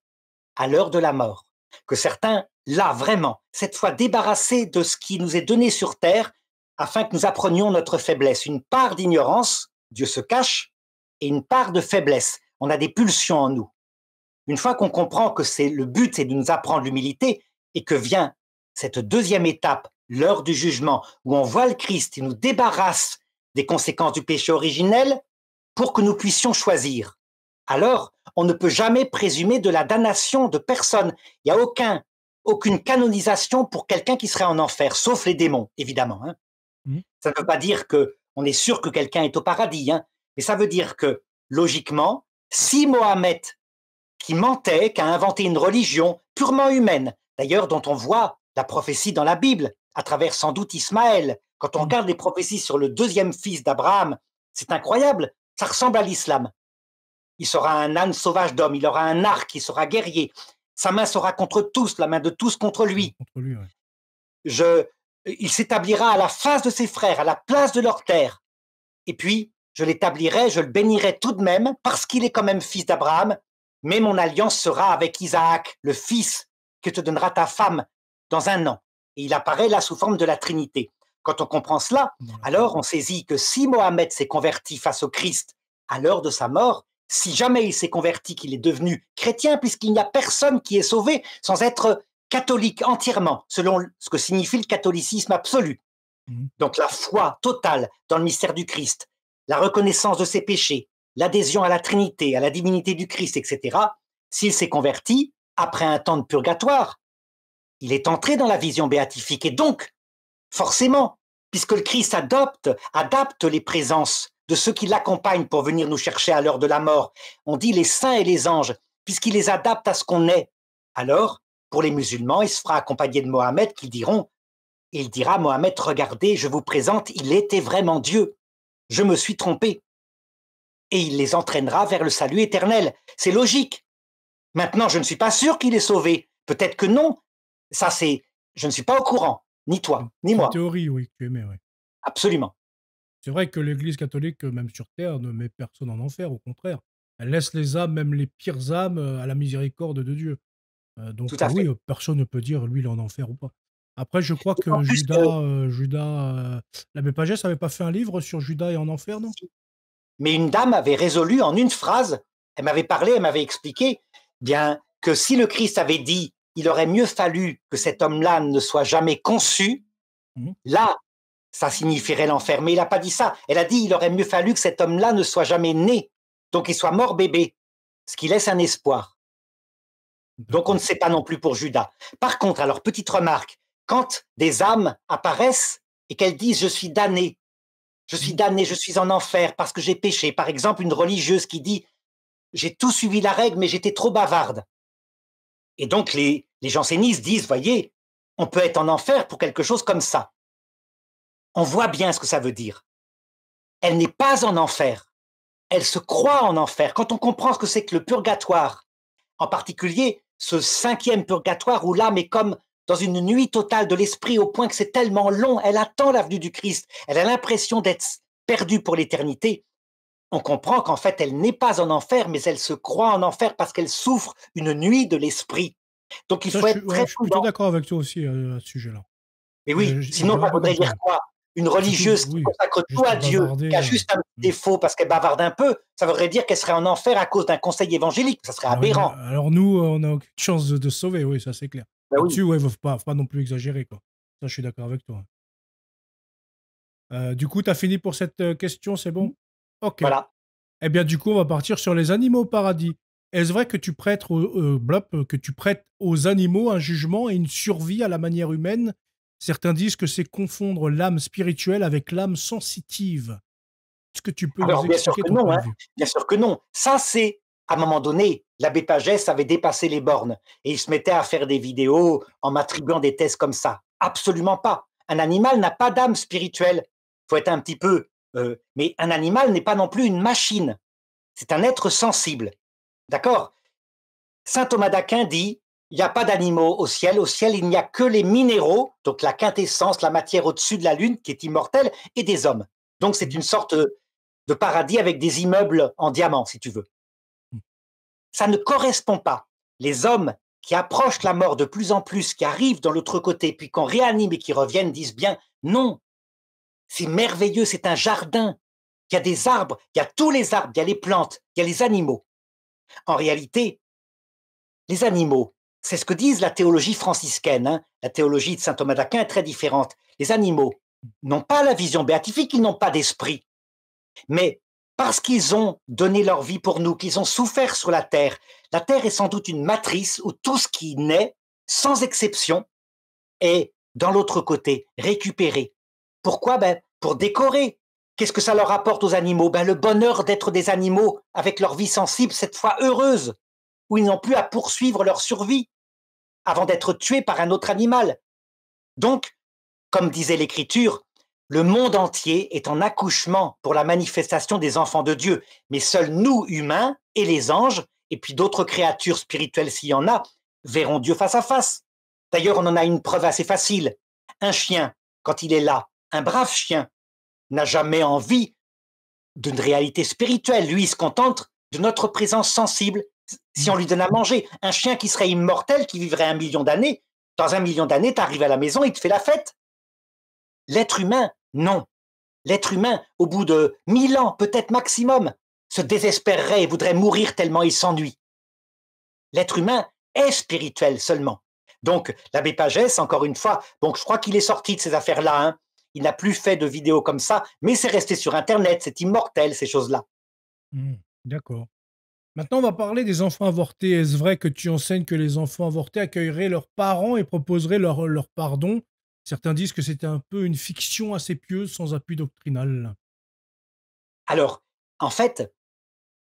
à l'heure de la mort. Que certains, là, vraiment, cette fois débarrassés de ce qui nous est donné sur terre, afin que nous apprenions notre faiblesse. Une part d'ignorance, Dieu se cache, et une part de faiblesse. On a des pulsions en nous. Une fois qu'on comprend que c'est le but, c'est de nous apprendre l'humilité, et que vient cette deuxième étape, l'heure du jugement, où on voit le Christ, il nous débarrasse des conséquences du péché originel pour que nous puissions choisir. Alors, on ne peut jamais présumer de la damnation de personne. Il n'y a aucune canonisation pour quelqu'un qui serait en enfer, sauf les démons, évidemment. Hein. Ça ne veut pas dire qu'on est sûr que quelqu'un est au paradis, hein, mais ça veut dire que, logiquement, si Mohammed, qui mentait, qui a inventé une religion purement humaine, d'ailleurs dont on voit la prophétie dans la Bible, à travers sans doute Ismaël, quand on regarde les prophéties sur le deuxième fils d'Abraham, c'est incroyable, ça ressemble à l'islam. Il sera un âne sauvage d'homme, il aura un arc, il sera guerrier. Sa main sera contre tous, la main de tous contre lui. Ouais. Il s'établira à la face de ses frères, à la place de leur terre. Et puis, je l'établirai, je le bénirai tout de même, parce qu'il est quand même fils d'Abraham, mais mon alliance sera avec Isaac, le fils que te donnera ta femme dans 1 an. Et il apparaît là sous forme de la Trinité. Quand on comprend cela, alors on saisit que si Mohammed s'est converti face au Christ à l'heure de sa mort, si jamais il s'est converti, qu'il est devenu chrétien, puisqu'il n'y a personne qui est sauvé sans être catholique entièrement, selon ce que signifie le catholicisme absolu. Donc la foi totale dans le mystère du Christ, la reconnaissance de ses péchés, l'adhésion à la Trinité, à la divinité du Christ, etc. S'il s'est converti, après un temps de purgatoire, il est entré dans la vision béatifique. Et donc, forcément, puisque le Christ adapte les présences de ceux qui l'accompagnent pour venir nous chercher à l'heure de la mort. On dit les saints et les anges, puisqu'il les adapte à ce qu'on est. Alors, pour les musulmans, il se fera accompagner de Mohammed qui diront, il dira, Mohammed, regardez, je vous présente, il était vraiment Dieu. Je me suis trompé. Et il les entraînera vers le salut éternel. C'est logique. Maintenant, je ne suis pas sûr qu'il est sauvé. Peut-être que non. Ça, je ne suis pas au courant. Ni toi, ni moi. En théorie, oui, tu aimais, oui. Absolument. C'est vrai que l'Église catholique, même sur Terre, ne met personne en enfer, au contraire. Elle laisse les âmes, même les pires âmes, à la miséricorde de Dieu. Donc oui, personne ne peut dire, lui, il est en enfer ou pas. Après, je crois que Judas, l'abbé Pagès n'avait pas fait un livre sur Judas et en enfer, non? Mais une dame avait résolu en une phrase, elle m'avait parlé, elle m'avait expliqué, bien que si le Christ avait dit, il aurait mieux fallu que cet homme-là ne soit jamais conçu, là, ça signifierait l'enfer. Mais il n'a pas dit ça. Elle a dit, il aurait mieux fallu que cet homme-là ne soit jamais né, donc il soit mort bébé, ce qui laisse un espoir. Donc on ne sait pas non plus pour Judas. Par contre, alors petite remarque, quand des âmes apparaissent et qu'elles disent, je suis damné, je suis en enfer parce que j'ai péché. Par exemple, une religieuse qui dit, j'ai tout suivi la règle, mais j'étais trop bavarde. Et donc les jansénistes disent, voyez, on peut être en enfer pour quelque chose comme ça. On voit bien ce que ça veut dire. Elle n'est pas en enfer. Elle se croit en enfer. Quand on comprend ce que c'est que le purgatoire, en particulier ce 5e purgatoire où l'âme est comme dans une nuit totale de l'esprit au point que c'est tellement long, elle attend la venue du Christ, elle a l'impression d'être perdue pour l'éternité. On comprend qu'en fait, elle n'est pas en enfer, mais elle se croit en enfer parce qu'elle souffre une nuit de l'esprit. Donc il faut être très prudent. Je suis plutôt d'accord avec toi aussi à ce sujet-là. Mais oui, sinon ça voudrait dire quoi? Une religieuse qui consacre tout à Dieu, qui a juste un petit défaut parce qu'elle bavarde un peu, ça voudrait dire qu'elle serait en enfer à cause d'un conseil évangélique. Ça serait aberrant. Alors nous, on n'a aucune chance de se sauver, oui, ça c'est clair. Ben oui, Là-dessus, ouais, faut pas non plus exagérer, quoi. Ça, je suis d'accord avec toi. Du coup, tu as fini pour cette question, c'est bon? Ok. voilà. Eh bien, du coup, on va partir sur les animaux au paradis. Est-ce vrai que tu prêtes que tu prêtes aux animaux un jugement et une survie à la manière humaine? Certains disent que c'est confondre l'âme spirituelle avec l'âme sensitive. Est-ce que tu peux nous Alors, bien sûr expliquer que ton non, point de hein, vue? bien sûr que non. Ça, c'est, à un moment donné, l'abbé Pagès avait dépassé les bornes et il se mettait à faire des vidéos en m'attribuant des thèses comme ça. Absolument pas. Un animal n'a pas d'âme spirituelle. Faut être un petit peu, mais un animal n'est pas non plus une machine. C'est un être sensible. D'accord? Saint Thomas d'Aquin dit, il n'y a pas d'animaux au ciel. Au ciel, il n'y a que les minéraux, donc la quintessence, la matière au-dessus de la Lune, qui est immortelle, et des hommes. Donc c'est Mhm. une sorte de paradis avec des immeubles en diamant, si tu veux. Ça ne correspond pas. Les hommes qui approchent la mort de plus en plus, qui arrivent dans l'autre côté, puis qu'on réanime et qui reviennent, disent bien, non, c'est merveilleux, c'est un jardin. Il y a des arbres, il y a tous les arbres, il y a les plantes, il y a les animaux. En réalité, les animaux, c'est ce que disent la théologie franciscaine, hein. La théologie de saint Thomas d'Aquin est très différente. Les animaux n'ont pas la vision béatifique, ils n'ont pas d'esprit. Mais parce qu'ils ont donné leur vie pour nous, qu'ils ont souffert sur la terre est sans doute une matrice où tout ce qui naît, sans exception, est dans l'autre côté, récupéré. Pourquoi? Ben, pour décorer. Qu'est-ce que ça leur apporte aux animaux? Ben, le bonheur d'être des animaux avec leur vie sensible, cette fois heureuse, où ils n'ont plus à poursuivre leur survie avant d'être tués par un autre animal. Donc, comme disait l'Écriture, le monde entier est en accouchement pour la manifestation des enfants de Dieu, mais seuls nous, humains, et les anges, et puis d'autres créatures spirituelles s'il y en a, verront Dieu face à face. D'ailleurs, on en a une preuve assez facile. Un chien, quand il est là, un brave chien, n'a jamais envie d'une réalité spirituelle. Lui, il se contente de notre présence sensible si on lui donne à manger. Un chien qui serait immortel, qui vivrait 1 million d'années, dans 1 million d'années, tu arrives à la maison, il te fait la fête. L'être humain, non. L'être humain, au bout de 1000 ans, peut-être maximum, se désespérerait et voudrait mourir tellement il s'ennuie. L'être humain est spirituel seulement. Donc, l'abbé Pagès, encore une fois, donc je crois qu'il est sorti de ces affaires-là. Hein. Il n'a plus fait de vidéos comme ça, mais c'est resté sur Internet, c'est immortel, ces choses-là. D'accord. Maintenant, on va parler des enfants avortés. Est-ce vrai que tu enseignes que les enfants avortés accueilleraient leurs parents et proposeraient leur pardon? Certains disent que c'était un peu une fiction assez pieuse sans appui doctrinal. Alors, en fait,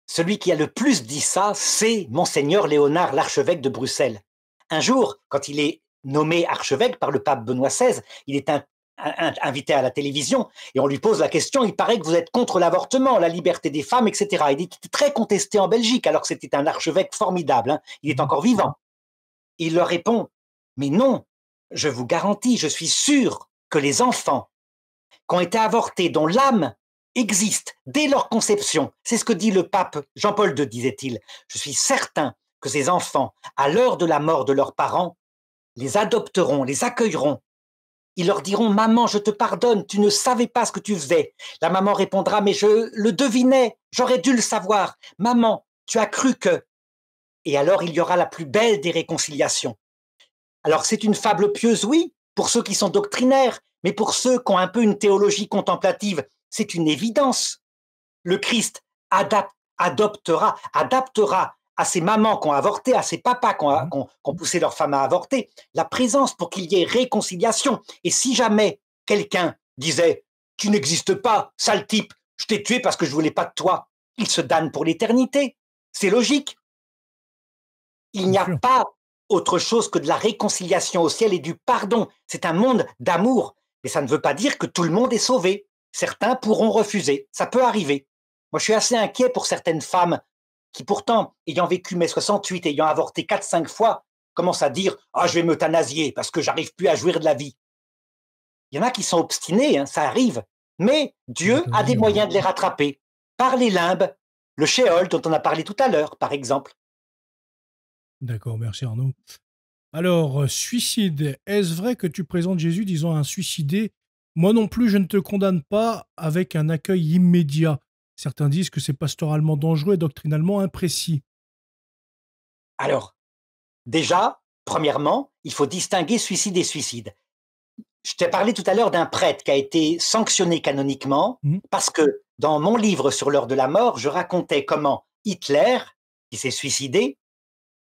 celui qui a le plus dit ça, c'est Monseigneur Léonard, l'archevêque de Bruxelles. Un jour, quand il est nommé archevêque par le pape Benoît XVI, il est invité à la télévision et on lui pose la question, il paraît que vous êtes contre l'avortement, la liberté des femmes, etc. Il était très contesté en Belgique alors que c'était un archevêque formidable, hein. Il est Mhm. encore vivant. Il leur répond, mais non, je vous garantis, je suis sûr que les enfants qui ont été avortés, dont l'âme existe dès leur conception. C'est ce que dit le pape Jean-Paul II, disait-il. Je suis certain que ces enfants, à l'heure de la mort de leurs parents, les adopteront, les accueilleront. Ils leur diront, maman, je te pardonne, tu ne savais pas ce que tu faisais. La maman répondra, mais je le devinais, j'aurais dû le savoir. Maman, tu as cru que. Et alors il y aura la plus belle des réconciliations. Alors c'est une fable pieuse, oui, pour ceux qui sont doctrinaires, mais pour ceux qui ont un peu une théologie contemplative, c'est une évidence. Le Christ adaptera à ces mamans qui ont avorté, à ces papas Mhm. qui ont poussé leurs femmes à avorter, la présence pour qu'il y ait réconciliation. Et si jamais quelqu'un disait « Tu n'existes pas, sale type, je t'ai tué parce que je voulais pas de toi », il se damne pour l'éternité. C'est logique. Il Bien n'y a sûr. pas autre chose que de la réconciliation au ciel et du pardon. C'est un monde d'amour. Mais ça ne veut pas dire que tout le monde est sauvé. Certains pourront refuser. Ça peut arriver. Moi, je suis assez inquiet pour certaines femmes qui, pourtant, ayant vécu mai 68, ayant avorté 4, 5 fois, commencent à dire « Ah, je vais m'euthanasier parce que j'arrive plus à jouir de la vie ». Il y en a qui sont obstinés, hein, ça arrive. Mais Dieu a des L'euthanasie, ouais. moyens de les rattraper. Par les limbes, le shéol dont on a parlé tout à l'heure, par exemple. D'accord, merci Arnaud. Alors, suicide. Est-ce vrai que tu présentes Jésus disant à un suicidé, moi non plus, je ne te condamne pas avec un accueil immédiat? Certains disent que c'est pastoralement dangereux et doctrinalement imprécis. Alors, déjà, Premièrement, il faut distinguer suicide et suicide. Je t'ai parlé tout à l'heure d'un prêtre qui a été sanctionné canoniquement Mhm. parce que dans mon livre sur l'heure de la mort, je racontais comment Hitler, qui s'est suicidé,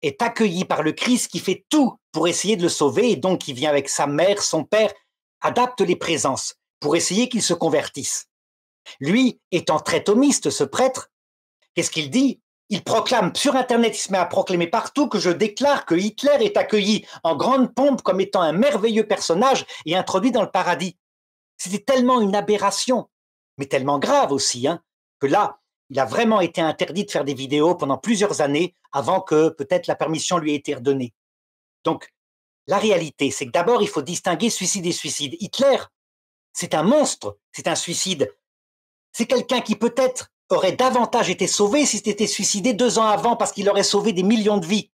est accueilli par le Christ qui fait tout pour essayer de le sauver et donc qui vient avec sa mère, son père, adapte les présences pour essayer qu'il se convertisse. Lui, étant très thomiste, ce prêtre, qu'est-ce qu'il dit? Il proclame sur Internet, il se met à proclamer partout que je déclare que Hitler est accueilli en grande pompe comme étant un merveilleux personnage et introduit dans le paradis. C'était tellement une aberration, mais tellement grave aussi, hein, que là, il a vraiment été interdit de faire des vidéos pendant plusieurs années avant que peut-être la permission lui ait été redonnée. Donc, la réalité, c'est que d'abord, il faut distinguer suicide et suicide. Hitler, c'est un monstre, c'est un suicide. C'est quelqu'un qui peut-être aurait davantage été sauvé s'il s'était suicidé 2 ans avant parce qu'il aurait sauvé des millions de vies.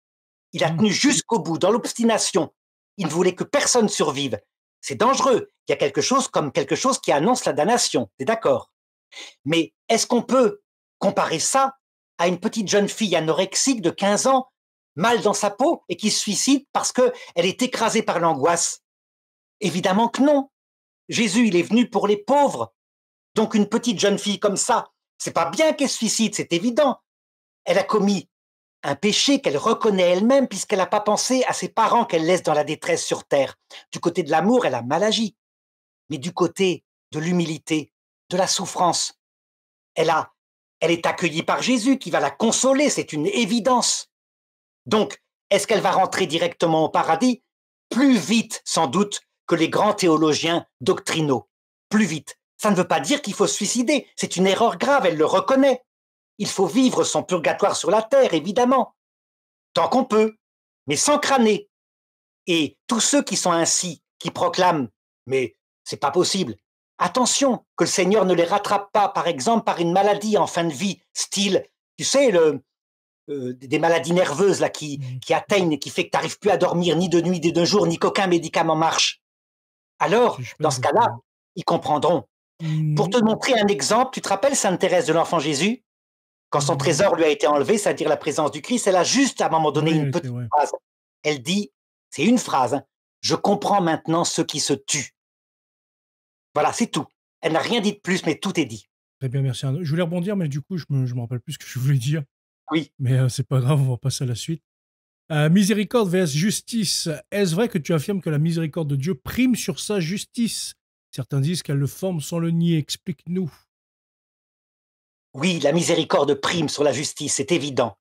Il a tenu jusqu'au bout, dans l'obstination. Il ne voulait que personne survive. C'est dangereux. Il y a quelque chose qui annonce la damnation. T'es d'accord? Mais est-ce qu'on peut comparer ça à une petite jeune fille anorexique de 15 ans, mal dans sa peau, et qui se suicide parce qu'elle est écrasée par l'angoisse? Évidemment que non. Jésus, il est venu pour les pauvres. Donc une petite jeune fille comme ça, c'est pas bien qu'elle se suicide, c'est évident. Elle a commis un péché qu'elle reconnaît elle-même puisqu'elle n'a pas pensé à ses parents qu'elle laisse dans la détresse sur terre. Du côté de l'amour, elle a mal agi. Mais du côté de l'humilité, de la souffrance, elle est accueillie par Jésus qui va la consoler, c'est une évidence. Donc, est-ce qu'elle va rentrer directement au paradis? Plus vite, sans doute, que les grands théologiens doctrinaux. Plus vite. Ça ne veut pas dire qu'il faut se suicider. C'est une erreur grave, elle le reconnaît. Il faut vivre son purgatoire sur la terre, évidemment, tant qu'on peut, mais sans crâner. Et tous ceux qui sont ainsi, qui proclament, mais c'est pas possible, attention que le Seigneur ne les rattrape pas, par exemple, par une maladie en fin de vie, style, tu sais, des maladies nerveuses là, qui atteignent et qui fait que tu n'arrives plus à dormir ni de nuit, ni de jour, ni qu'aucun médicament marche. Alors, dans ce cas-là, ils comprendront. Pour te montrer un exemple, tu te rappelles Sainte Thérèse de l'Enfant Jésus? Quand son trésor lui a été enlevé, c'est-à-dire la présence du Christ, elle a juste à un moment donné une petite phrase. Elle dit, c'est une phrase, hein, je comprends maintenant ceux qui se tuent. Voilà, c'est tout. Elle n'a rien dit de plus, mais tout est dit. Très bien, merci Arnaud. Je voulais rebondir, mais du coup, je me rappelle plus ce que je voulais dire. Oui. Mais c'est pas grave, on va passer à la suite. Miséricorde vs justice. Est-ce vrai que tu affirmes que la miséricorde de Dieu prime sur sa justice? Certains disent qu'elle le forme sans le nier. Explique-nous. Oui, la miséricorde prime sur la justice, c'est évident.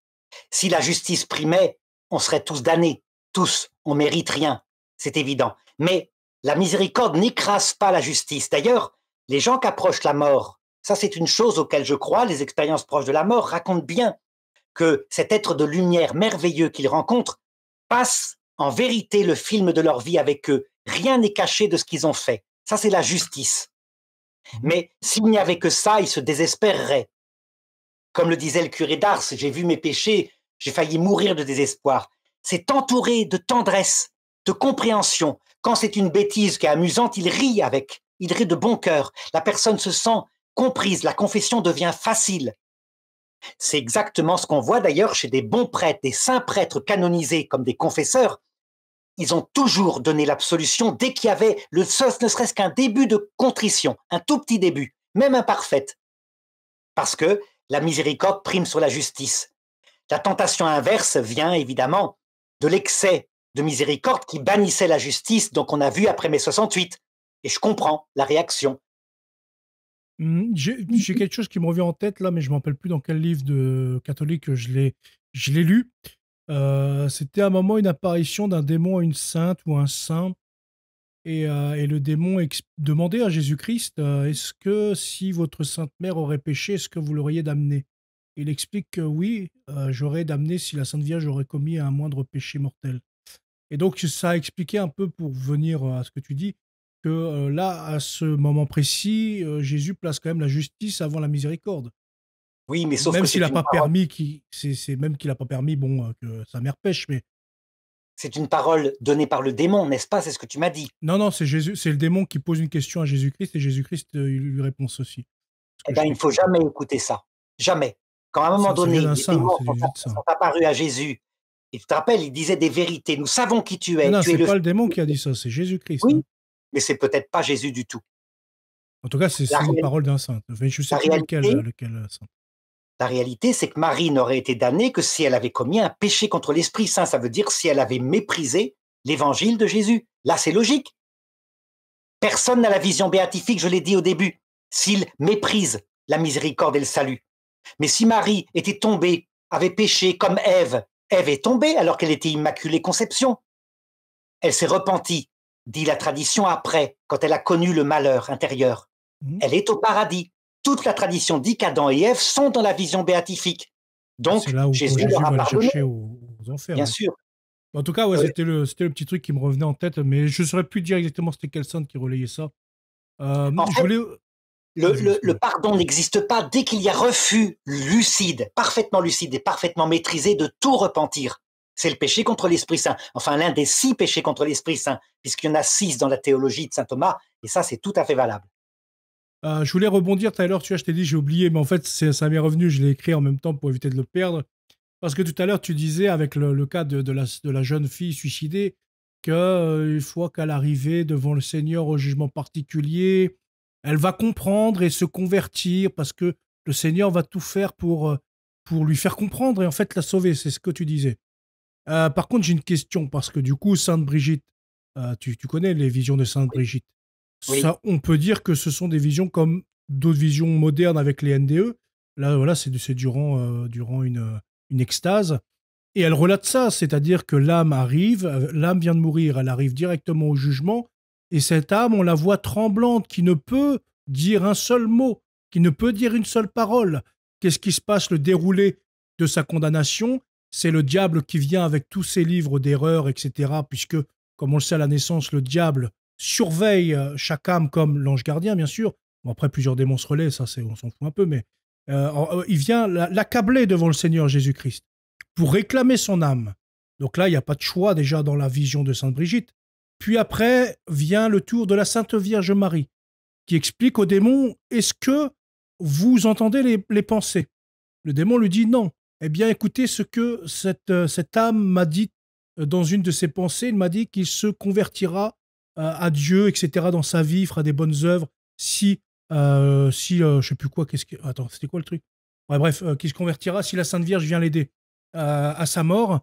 Si la justice primait, on serait tous damnés. Tous, on mérite rien, c'est évident. Mais la miséricorde n'écrase pas la justice. D'ailleurs, les gens qui approchent la mort, ça c'est une chose auquel je crois, les expériences proches de la mort racontent bien que cet être de lumière merveilleux qu'ils rencontrent passe en vérité le film de leur vie avec eux. Rien n'est caché de ce qu'ils ont fait. Ça, c'est la justice. Mais s'il n'y avait que ça, ils se désespéreraient. Comme le disait le curé d'Ars, j'ai vu mes péchés, j'ai failli mourir de désespoir. C'est entouré de tendresse, de compréhension. Quand c'est une bêtise qui est amusante, il rit avec, il rit de bon cœur. La personne se sent comprise, la confession devient facile. C'est exactement ce qu'on voit d'ailleurs chez des bons prêtres, des saints prêtres canonisés comme des confesseurs. Ils ont toujours donné l'absolution dès qu'il y avait ne serait-ce qu'un début de contrition, un tout petit début, même imparfaite. Parce que la miséricorde prime sur la justice. La tentation inverse vient évidemment de l'excès de miséricorde qui bannissait la justice, donc on a vu après mai 68. Et je comprends la réaction. J'ai quelque chose qui me revient en tête là, mais je ne me rappelle plus dans quel livre de catholique je l'ai lu. C'était à un moment une apparition d'un démon à une sainte ou un saint. Et le démon demandait à Jésus-Christ, est-ce que si votre sainte mère aurait péché, est-ce que vous l'auriez damnée? Il explique que oui, j'aurais damné si la Sainte Vierge aurait commis un moindre péché mortel. Et donc ça a expliqué un peu, pour venir à ce que tu dis, que là, à ce moment précis, Jésus place quand même la justice avant la miséricorde. Oui, mais sauf Même que s'il c'est n'a une pas parole, permis, même qu'il n'a pas permis, bon, que sa mère pêche, mais c'est une parole donnée par le démon, n'est-ce pas? C'est ce que tu m'as dit. non, non, c'est Jésus, c'est le démon qui pose une question à Jésus-Christ et Jésus-Christ il lui répond ceci. Ce Eh que je bien, il t'ai ne faut expliqué. jamais écouter ça. Jamais. Quand à un moment Ça vient donné, d'un des saint, hein, démons c'est sont, du jus de saint. sont apparus à Jésus Et tu te rappelles, il disait des vérités. Nous savons qui tu Non, es. non, Tu es c'est le pas Fils le démon de qui a dit Dieu. ça, c'est Jésus-Christ, hein. Oui, mais c'est peut-être pas Jésus du tout. En tout cas, c'est La, une réal- parole d'un saint. Enfin, je sais la plus réalité, lequel saint. la réalité, c'est que Marie n'aurait été damnée que si elle avait commis un péché contre l'Esprit Saint. Ça veut dire si elle avait méprisé l'évangile de Jésus. Là, c'est logique. Personne n'a la vision béatifique, je l'ai dit au début, s'il méprise la miséricorde et le salut. Mais si Marie était tombée, avait péché comme Ève, Ève est tombée alors qu'elle était immaculée conception. Elle s'est repentie, dit la tradition après, quand elle a connu le malheur intérieur. Mhm. Elle est au paradis. Toute la tradition dit qu'Adam et Ève sont dans la vision béatifique. C'est Donc, là où quand Jésus Jésus leur a va la pardonné, chercher aux enfers, bien ouais. sûr. En tout cas, ouais, Euh, c'était le petit truc qui me revenait en tête, mais je saurais plus dire exactement c'était quelle sainte qui relayait ça. en Je fait, voulais. le, Vas-y, le- le excuse-moi. pardon n'existe pas dès qu'il y a refus lucide et parfaitement maîtrisé de tout repentir. C'est le péché contre l'Esprit Saint. Enfin, l'un des 6 péchés contre l'Esprit Saint, puisqu'il y en a 6 dans la théologie de saint Thomas, et ça, c'est tout à fait valable. Je voulais rebondir tout à l'heure, tu vois, je t'ai dit, j'ai oublié, mais en fait, ça m'est revenu, je l'ai écrit en même temps pour éviter de le perdre. Parce que tout à l'heure, tu disais, avec le cas de la jeune fille suicidée, qu'une fois qu'elle arrivait devant le Seigneur au jugement particulier, elle va comprendre et se convertir parce que le Seigneur va tout faire pour lui faire comprendre et en fait la sauver, c'est ce que tu disais. Par contre, j'ai une question parce que du coup, Sainte Brigitte, tu connais les visions de Sainte Brigitte. Oui, Ça, on peut dire que ce sont des visions comme d'autres visions modernes avec les NDE. Là, voilà, c'est durant une extase. Et elle relate ça, c'est-à-dire que l'âme arrive, l'âme vient de mourir, elle arrive directement au jugement, et cette âme, on la voit tremblante, qui ne peut dire un seul mot, qui ne peut dire une seule parole. Qu'est-ce qui se passe? Le déroulé de sa condamnation, c'est le diable qui vient avec tous ses livres d'erreurs, etc., puisque, comme on le sait à la naissance, le diable surveille chaque âme comme l'ange gardien, bien sûr. Bon, après, plusieurs démons se relaient, ça, on s'en fout un peu, mais il vient l'accabler devant le Seigneur Jésus-Christ pour réclamer son âme. Donc là, il n'y a pas de choix déjà dans la vision de Sainte Brigitte. Puis après vient le tour de la Sainte Vierge Marie, qui explique au démon, est-ce que vous entendez les pensées? Le démon lui dit non. Eh bien, écoutez ce que cette âme m'a dit dans une de ses pensées. Il m'a dit qu'il se convertira à Dieu, etc., dans sa vie, il fera des bonnes œuvres si je sais plus quoi, attends, c'était quoi le truc? Ouais, bref, qu'il se convertira si la Sainte Vierge vient l'aider à sa mort.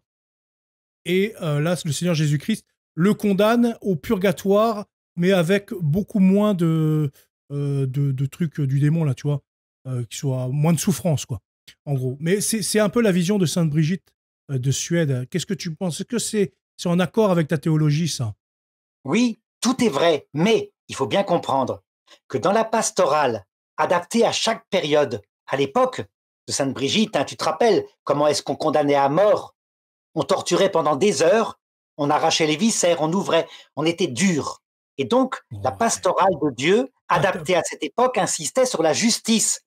Et là, le Seigneur Jésus-Christ le condamne au purgatoire, mais avec beaucoup moins de trucs du démon, là, tu vois, qui soit moins de souffrance, quoi, en gros. Mais c'est un peu la vision de Sainte Brigitte de Suède. Qu'est-ce que tu penses? Est-ce que c'est en accord avec ta théologie, ça? oui, tout est vrai, mais il faut bien comprendre que dans la pastorale, adaptée à chaque période, à l'époque de Sainte Brigitte, hein, tu te rappelles comment est-ce qu'on condamnait à mort? On torturait pendant des heures, on arrachait les viscères, on ouvrait, on était dur. Et donc, la Ouais. pastorale de Dieu, Attends. adaptée à cette époque, insistait sur la justice,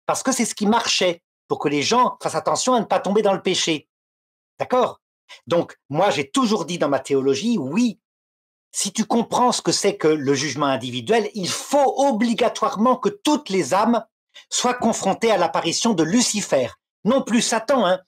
parce que c'est ce qui marchait, pour que les gens fassent attention à ne pas tomber dans le péché. D'accord? Donc, moi, j'ai toujours dit dans ma théologie, oui, si tu comprends ce que c'est que le jugement individuel, il faut obligatoirement que toutes les âmes soient confrontées à l'apparition de Lucifer. Non plus Satan, hein,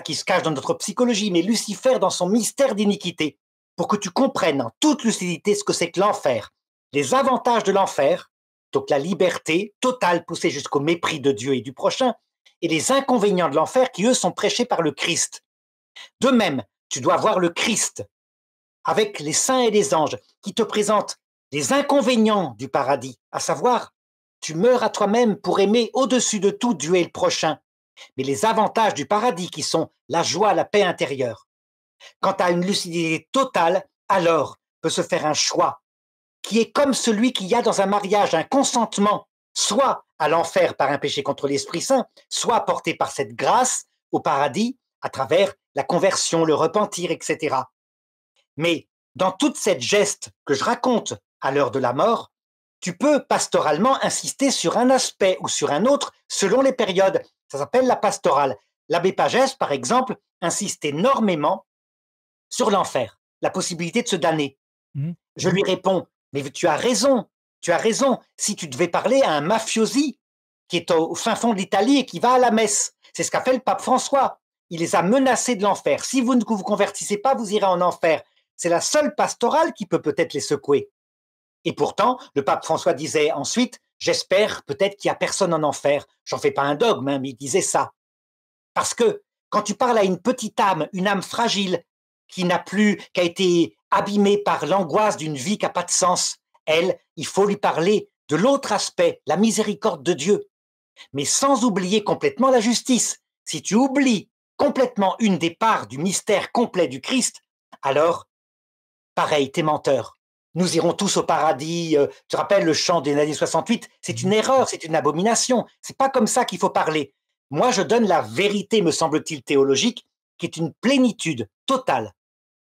qui se cache dans notre psychologie, mais Lucifer dans son mystère d'iniquité, pour que tu comprennes en toute lucidité ce que c'est que l'enfer. Les avantages de l'enfer, donc la liberté totale poussée jusqu'au mépris de Dieu et du prochain, et les inconvénients de l'enfer qui, eux, sont prêchés par le Christ. De même, tu dois voir le Christ avec les saints et les anges qui te présentent les inconvénients du paradis, à savoir, tu meurs à toi-même pour aimer au-dessus de tout Dieu et le prochain, mais les avantages du paradis qui sont la joie, la paix intérieure. Quant à une lucidité totale, alors peut se faire un choix qui est comme celui qu'il y a dans un mariage, un consentement, soit à l'enfer par un péché contre l'Esprit Saint, soit porté par cette grâce au paradis à travers la conversion, le repentir, etc. Mais dans toute cette geste que je raconte à l'heure de la mort, tu peux pastoralement insister sur un aspect ou sur un autre selon les périodes. Ça s'appelle la pastorale. L'abbé Pagès, par exemple, insiste énormément sur l'enfer, la possibilité de se damner. Mhm. Je lui réponds, mais tu as raison, tu as raison. Si tu devais parler à un mafiosi qui est au fin fond de l'Italie et qui va à la messe, c'est ce qu'a fait le pape François. il les a menacés de l'enfer. Si vous ne vous convertissez pas, vous irez en enfer. C'est la seule pastorale qui peut peut-être les secouer. Et pourtant, le pape François disait ensuite, j'espère peut-être qu'il n'y a personne en enfer. J'en fais pas un dogme, hein, mais il disait ça. Parce que quand tu parles à une petite âme, une âme fragile, qui a été abîmée par l'angoisse d'une vie qui n'a pas de sens, elle, il faut lui parler de l'autre aspect, la miséricorde de Dieu. Mais sans oublier complètement la justice. Si tu oublies complètement une des parts du mystère complet du Christ, alors, pareil, t'es menteur. Nous irons tous au paradis. Tu te rappelles le chant des années 68? C'est une erreur, c'est une abomination. C'est pas comme ça qu'il faut parler. Moi, je donne la vérité, me semble-t-il, théologique, qui est une plénitude totale.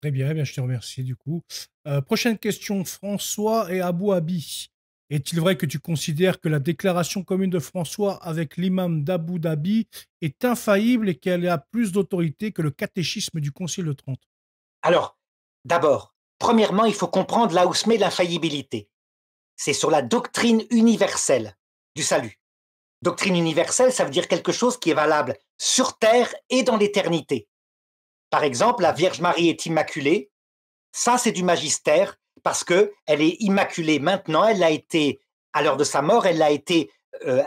Très bien, eh bien, je te remercie du coup. Prochaine question, François et Abou Abi. Est-il vrai que tu considères que la déclaration commune de François avec l'imam d'Abu Dhabi est infaillible et qu'elle a plus d'autorité que le catéchisme du Concile de Trente? Alors, d'abord, premièrement, il faut comprendre là où se met l'infaillibilité. C'est sur la doctrine universelle du salut. Doctrine universelle, ça veut dire quelque chose qui est valable sur terre et dans l'éternité. Par exemple, la Vierge Marie est immaculée. Ça, c'est du magistère parce qu'elle est immaculée maintenant. Elle l'a été à l'heure de sa mort, elle l'a été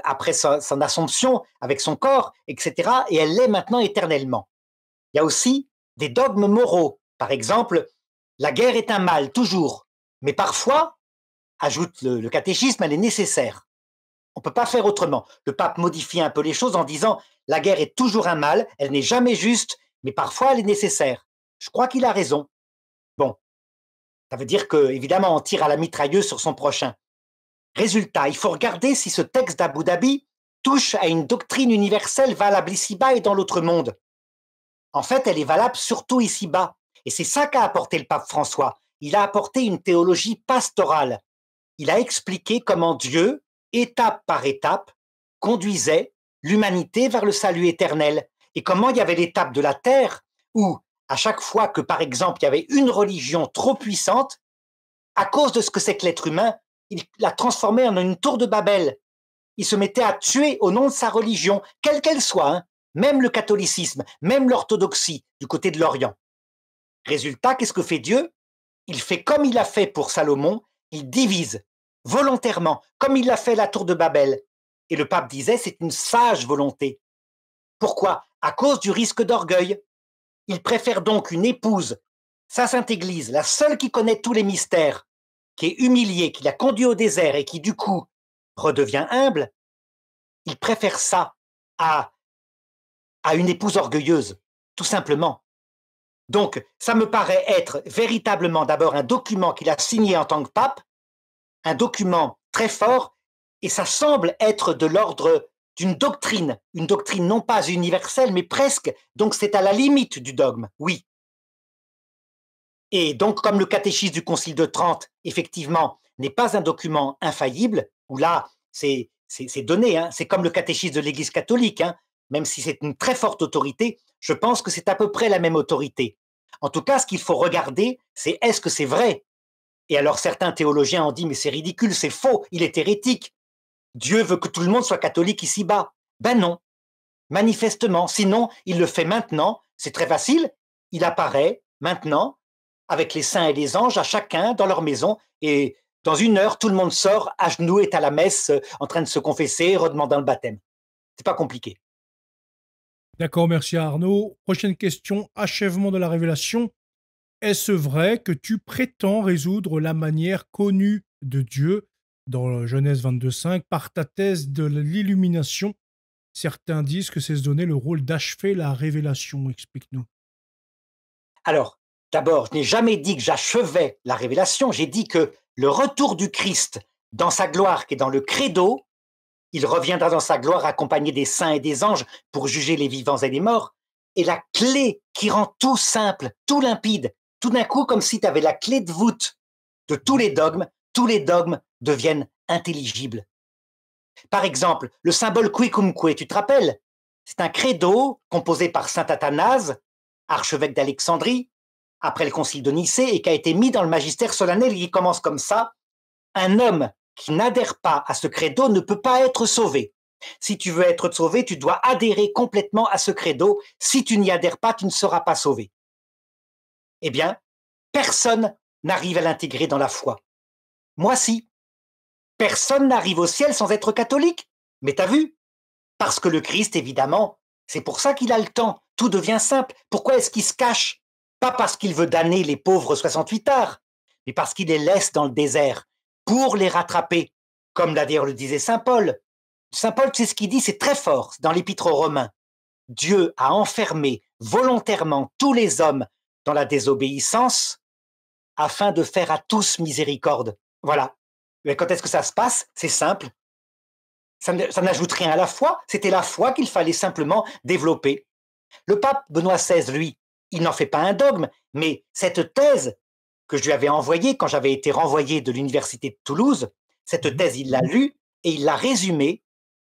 après son assomption avec son corps, etc. Et elle l'est maintenant éternellement. Il y a aussi des dogmes moraux. Par exemple, la guerre est un mal, toujours. Mais parfois, ajoute le catéchisme, elle est nécessaire. On ne peut pas faire autrement. Le pape modifie un peu les choses en disant la guerre est toujours un mal, elle n'est jamais juste, mais parfois elle est nécessaire. Je crois qu'il a raison. Bon, ça veut dire que, évidemment, on tire à la mitrailleuse sur son prochain. Résultat, il faut regarder si ce texte d'Abu Dhabi touche à une doctrine universelle valable ici-bas et dans l'autre monde. En fait, elle est valable surtout ici-bas. Et c'est ça qu'a apporté le pape François. Il a apporté une théologie pastorale. Il a expliqué comment Dieu, étape par étape, conduisait l'humanité vers le salut éternel. Et comment il y avait l'étape de la terre où, à chaque fois que, par exemple, il y avait une religion trop puissante, à cause de ce que c'est que l'être humain, il l'a transformé en une tour de Babel. Il se mettait à tuer au nom de sa religion, quelle qu'elle soit, hein, même le catholicisme, même l'orthodoxie du côté de l'Orient. Résultat, qu'est-ce que fait Dieu? Il fait comme il a fait pour Salomon, il divise volontairement, comme il l'a fait la tour de Babel. Et le pape disait, c'est une sage volonté. Pourquoi? À cause du risque d'orgueil. Il préfère donc une épouse, sa Sainte Église, la seule qui connaît tous les mystères, qui est humiliée, qui l'a conduit au désert et qui, du coup, redevient humble. Il préfère ça à une épouse orgueilleuse, tout simplement. Donc, ça me paraît être véritablement d'abord un document qu'il a signé en tant que pape, un document très fort, et ça semble être de l'ordre d'une doctrine, une doctrine non pas universelle, mais presque, donc c'est à la limite du dogme, oui. Et donc, comme le catéchisme du Concile de Trente, effectivement, n'est pas un document infaillible, où là, c'est donné, hein, c'est comme le catéchisme de l'Église catholique, hein, même si c'est une très forte autorité, je pense que c'est à peu près la même autorité. En tout cas, ce qu'il faut regarder, c'est est-ce que c'est vrai? Et alors certains théologiens ont dit, mais c'est ridicule, c'est faux, il est hérétique. Dieu veut que tout le monde soit catholique ici-bas. Ben non, manifestement, sinon il le fait maintenant, c'est très facile, il apparaît maintenant avec les saints et les anges à chacun dans leur maison et dans une heure, tout le monde sort à genoux, est à la messe, en train de se confesser, redemandant le baptême. C'est pas compliqué. D'accord, merci Arnaud. Prochaine question, achèvement de la révélation. Est-ce vrai que tu prétends résoudre la manière connue de Dieu dans Genèse 22.5 par ta thèse de l'illumination? Certains disent que c'est se donner le rôle d'achever la révélation. Explique-nous. Alors, d'abord, je n'ai jamais dit que j'achevais la révélation, j'ai dit que le retour du Christ dans sa gloire qui est dans le credo, il reviendra dans sa gloire accompagné des saints et des anges pour juger les vivants et les morts, et la clé qui rend tout simple, tout limpide, tout d'un coup comme si tu avais la clé de voûte de tous les dogmes deviennent intelligibles. Par exemple, le symbole quicumque, tu te rappelles? C'est un credo composé par saint Athanase, archevêque d'Alexandrie, après le concile de Nicée, et qui a été mis dans le magistère solennel, et qui commence comme ça: un homme qui n'adhère pas à ce credo ne peut pas être sauvé. Si tu veux être sauvé, tu dois adhérer complètement à ce credo. Si tu n'y adhères pas, tu ne seras pas sauvé. Eh bien, personne n'arrive à l'intégrer dans la foi. Moi, si. Personne n'arrive au ciel sans être catholique. Mais t'as vu? Parce que le Christ, évidemment, c'est pour ça qu'il a le temps. Tout devient simple. Pourquoi est-ce qu'il se cache? Pas parce qu'il veut damner les pauvres 68 arts, mais parce qu'il les laisse dans le désert pour les rattraper. Comme d'ailleurs le disait Saint Paul. Saint Paul, tu sais ce qu'il dit, c'est très fort dans l'Épître aux Romains. Dieu a enfermé volontairement tous les hommes dans la désobéissance afin de faire à tous miséricorde. Voilà. Mais quand est-ce que ça se passe? C'est simple. Ça n'ajoute rien à la foi. C'était la foi qu'il fallait simplement développer. Le pape Benoît XVI, lui, il n'en fait pas un dogme, mais cette thèse que je lui avais envoyée quand j'avais été renvoyé de l'université de Toulouse, cette thèse, il l'a lue et il l'a résumée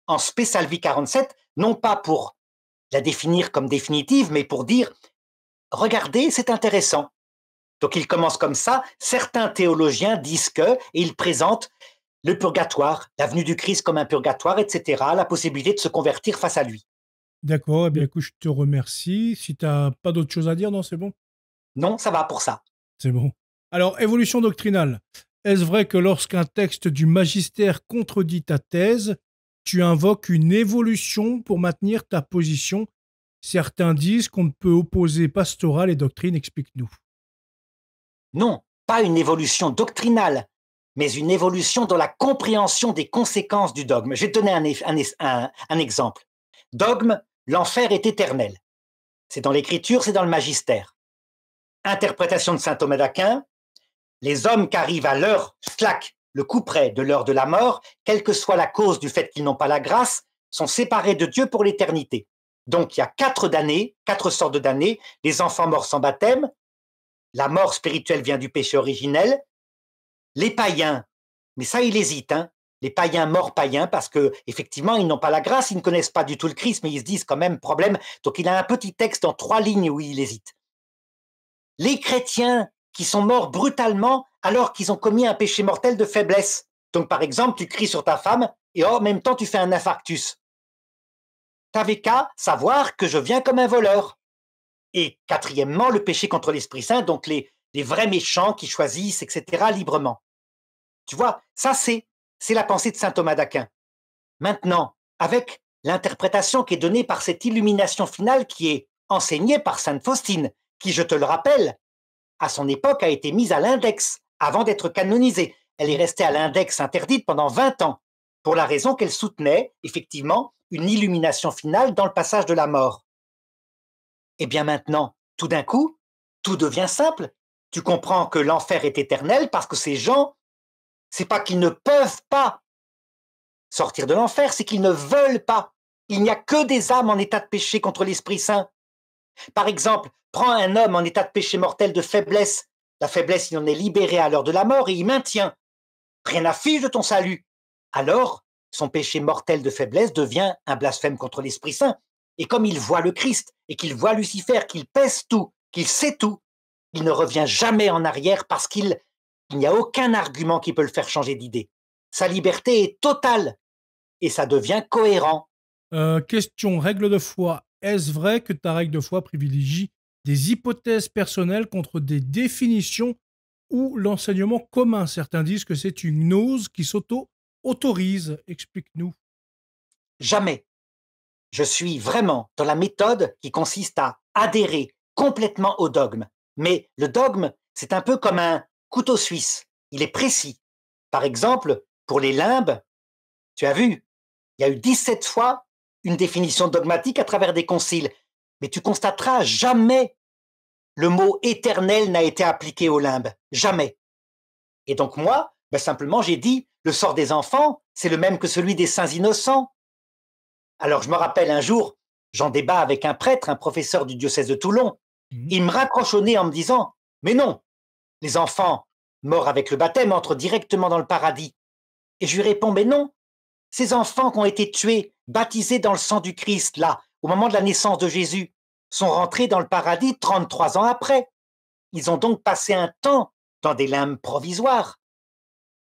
en Spe Salvi 47, non pas pour la définir comme définitive, mais pour dire, regardez, c'est intéressant. Donc il commence comme ça, certains théologiens disent que, et ils présentent le purgatoire, la venue du Christ comme un purgatoire, etc., la possibilité de se convertir face à lui. D'accord, eh bien écoute, je te remercie. Si tu n'as pas d'autre chose à dire, non, c'est bon? Non, ça va pour ça. C'est bon. Alors, évolution doctrinale. Est-ce vrai que lorsqu'un texte du magistère contredit ta thèse, tu invoques une évolution pour maintenir ta position? Certains disent qu'on ne peut opposer pastorale et doctrine, explique-nous. Non, pas une évolution doctrinale, mais une évolution dans la compréhension des conséquences du dogme. Je vais te donner un exemple. Dogme, l'enfer est éternel. C'est dans l'Écriture, c'est dans le magistère. Interprétation de saint Thomas d'Aquin, les hommes qui arrivent à l'heure, clac, le coup près de l'heure de la mort, quelle que soit la cause du fait qu'ils n'ont pas la grâce, sont séparés de Dieu pour l'éternité. Donc il y a 4 sortes de damnés, les enfants morts sans baptême, la mort spirituelle vient du péché originel, les païens, mais ça il hésite, hein, les païens morts païens, parce que effectivement ils n'ont pas la grâce, ils ne connaissent pas du tout le Christ, mais ils se disent quand même problème, donc il a un petit texte en 3 lignes où il hésite. Les chrétiens qui sont morts brutalement alors qu'ils ont commis un péché mortel de faiblesse. Donc par exemple, tu cries sur ta femme et en même temps tu fais un infarctus. T'avais qu'à savoir que je viens comme un voleur. Et quatrièmement, le péché contre l'Esprit Saint, donc les vrais méchants qui choisissent, etc., librement. Tu vois, ça c'est la pensée de saint Thomas d'Aquin. Maintenant, avec l'interprétation qui est donnée par cette illumination finale qui est enseignée par sainte Faustine, qui, je te le rappelle, à son époque a été mise à l'index avant d'être canonisée. Elle est restée à l'index interdite pendant 20 ans, pour la raison qu'elle soutenait, effectivement, une illumination finale dans le passage de la mort. Eh bien maintenant, tout d'un coup, tout devient simple. Tu comprends que l'enfer est éternel parce que ces gens, c'est pas qu'ils ne peuvent pas sortir de l'enfer, c'est qu'ils ne veulent pas. Il n'y a que des âmes en état de péché contre l'Esprit Saint. Par exemple, prends un homme en état de péché mortel de faiblesse. La faiblesse, il en est libéré à l'heure de la mort et il maintient. Rien n'affiche de ton salut. Alors, son péché mortel de faiblesse devient un blasphème contre l'Esprit Saint. Et comme il voit le Christ et qu'il voit Lucifer, qu'il pèse tout, qu'il sait tout, il ne revient jamais en arrière parce qu'il n'y a aucun argument qui peut le faire changer d'idée. Sa liberté est totale et ça devient cohérent. Question, règle de foi. Est-ce vrai que ta règle de foi privilégie des hypothèses personnelles contre des définitions ou l'enseignement commun? Certains disent que c'est une gnose qui s'auto-autorise. Explique-nous. Jamais. Je suis vraiment dans la méthode qui consiste à adhérer complètement au dogme. Mais le dogme, c'est un peu comme un couteau suisse. Il est précis. Par exemple, pour les limbes, tu as vu, il y a eu 17 fois une définition dogmatique à travers des conciles. Mais tu constateras, jamais le mot éternel n'a été appliqué aux limbes. Jamais. Et donc moi, simplement, j'ai dit, le sort des enfants, c'est le même que celui des saints innocents. Alors je me rappelle un jour, j'en débat avec un prêtre, un professeur du diocèse de Toulon. Il me raccroche au nez en me disant « Mais non, les enfants morts avec le baptême entrent directement dans le paradis. » Et je lui réponds « Mais non, ces enfants qui ont été tués, baptisés dans le sang du Christ, là, au moment de la naissance de Jésus, sont rentrés dans le paradis 33 ans après. Ils ont donc passé un temps dans des limbes provisoires.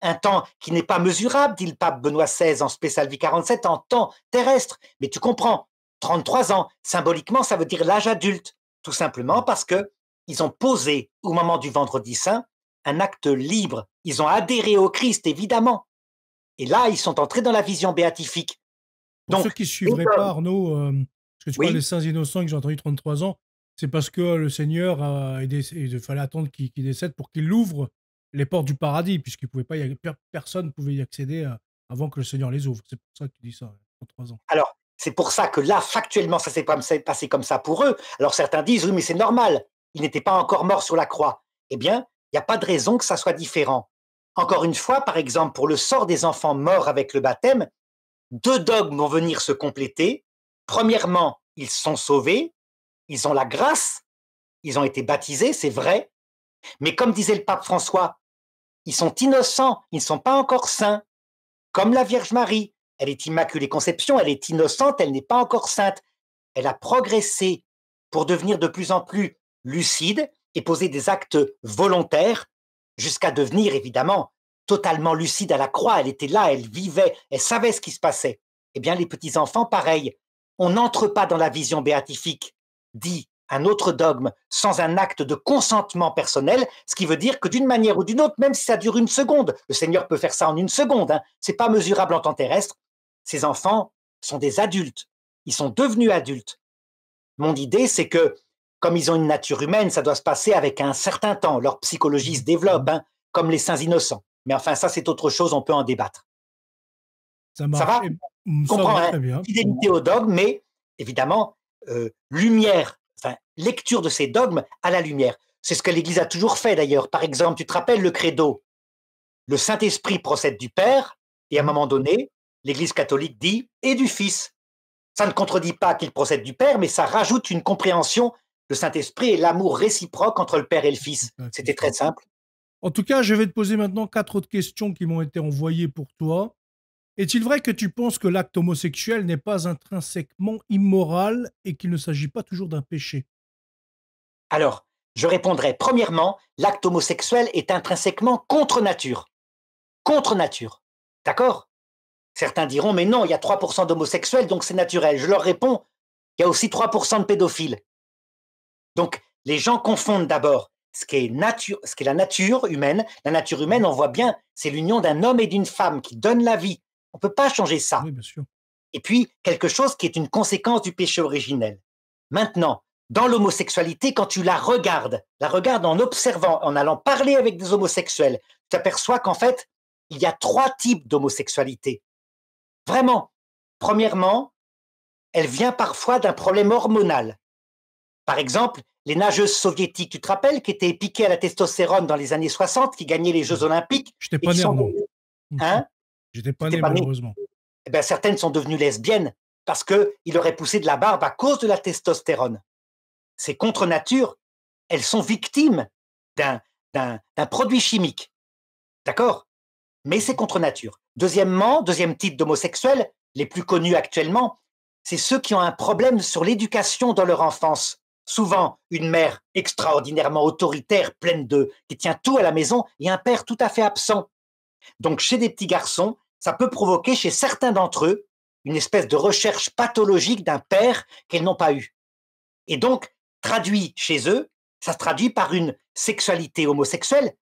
un temps qui n'est pas mesurable, dit le pape Benoît XVI en Spécial Vie 47, en temps terrestre. Mais tu comprends, 33 ans, symboliquement, ça veut dire l'âge adulte, tout simplement parce que ils ont posé, au moment du Vendredi Saint, un acte libre. Ils ont adhéré au Christ, évidemment. Et là, ils sont entrés dans la vision béatifique. Pour Donc, ceux qui ne suivraient pas, Arnaud, parce que tu parles des oui, saints innocents que j'ai entendu 33 ans, c'est parce que le Seigneur, il fallait attendre qu'il décède pour qu'il ouvre les portes du paradis, puisqu'il pouvait pas personne ne pouvait y accéder avant que le Seigneur les ouvre. C'est pour ça que tu dis ça, 33 ans. alors, c'est pour ça que là, factuellement, ça s'est passé comme ça pour eux. Alors, certains disent, oui, mais c'est normal, ils n'étaient pas encore morts sur la croix. Eh bien, il n'y a pas de raison que ça soit différent. Encore une fois, par exemple, pour le sort des enfants morts avec le baptême, deux dogmes vont venir se compléter. Premièrement, ils sont sauvés, ils ont la grâce, ils ont été baptisés, c'est vrai, mais comme disait le pape François, ils sont innocents, ils ne sont pas encore saints, comme la Vierge Marie. Elle est immaculée conception, elle est innocente, elle n'est pas encore sainte. Elle a progressé pour devenir de plus en plus lucide et poser des actes volontaires jusqu'à devenir évidemment totalement lucide à la croix. Elle était là, elle vivait, elle savait ce qui se passait. Eh bien, les petits-enfants, pareil. On n'entre pas dans la vision béatifique, dit un autre dogme, sans un acte de consentement personnel, ce qui veut dire que d'une manière ou d'une autre, même si ça dure une seconde, le Seigneur peut faire ça en une seconde, hein, c'est pas mesurable en temps terrestre, ces enfants sont des adultes, ils sont devenus adultes. Mon idée, c'est que, comme ils ont une nature humaine, ça doit se passer avec un certain temps, leur psychologie se développe, hein, comme les saints innocents. Mais enfin, ça, c'est autre chose, on peut en débattre. Ça Ça marche. va? Ça Comprends, va hein? très bien. Fidélité au dogme, mais évidemment, lumière, enfin, lecture de ces dogmes à la lumière. C'est ce que l'Église a toujours fait d'ailleurs. Par exemple, tu te rappelles le credo, le Saint-Esprit procède du Père, et à un moment donné, l'Église catholique dit et du Fils. Ça ne contredit pas qu'il procède du Père, mais ça rajoute une compréhension, le Saint-Esprit et l'amour réciproque entre le Père et le Fils. C'était très simple. En tout cas, je vais te poser maintenant 4 autres questions qui m'ont été envoyées pour toi. Est-il vrai que tu penses que l'acte homosexuel n'est pas intrinsèquement immoral et qu'il ne s'agit pas toujours d'un péché? Alors, je répondrai, premièrement, l'acte homosexuel est intrinsèquement contre nature. Contre nature. D'accord? Certains diront, mais non, il y a 3% d'homosexuels, donc c'est naturel. Je leur réponds, il y a aussi 3% de pédophiles. Donc, les gens confondent d'abord ce qui est la nature humaine. La nature humaine, on voit bien, c'est l'union d'un homme et d'une femme qui donne la vie. On ne peut pas changer ça. Oui, bien sûr. Et puis, quelque chose qui est une conséquence du péché originel. Maintenant, dans l'homosexualité, quand tu la regardes en observant, en allant parler avec des homosexuels, tu t'aperçois qu'en fait, il y a 3 types d'homosexualité. Vraiment. Premièrement, elle vient parfois d'un problème hormonal. Par exemple, les nageuses soviétiques, tu te rappelles, qui étaient piquées à la testostérone dans les années 60, qui gagnaient les Jeux Olympiques Je n'étais et pas qui né, sont Arnaud. devenues, hein, J'étais pas t'étais né, pas né. malheureusement. Eh ben, certaines sont devenues lesbiennes parce qu'il aurait poussé de la barbe à cause de la testostérone. C'est contre nature. Elles sont victimes d'un produit chimique. D'accord? Mais c'est contre nature. Deuxièmement, deuxième type d'homosexuels, les plus connus actuellement, c'est ceux qui ont un problème sur l'éducation dans leur enfance. Souvent, une mère extraordinairement autoritaire, qui tient tout à la maison, et un père tout à fait absent. Donc, chez des petits garçons, ça peut provoquer chez certains d'entre eux une espèce de recherche pathologique d'un père qu'ils n'ont pas eu. Et donc, traduit chez eux, ça se traduit par une sexualité homosexuelle.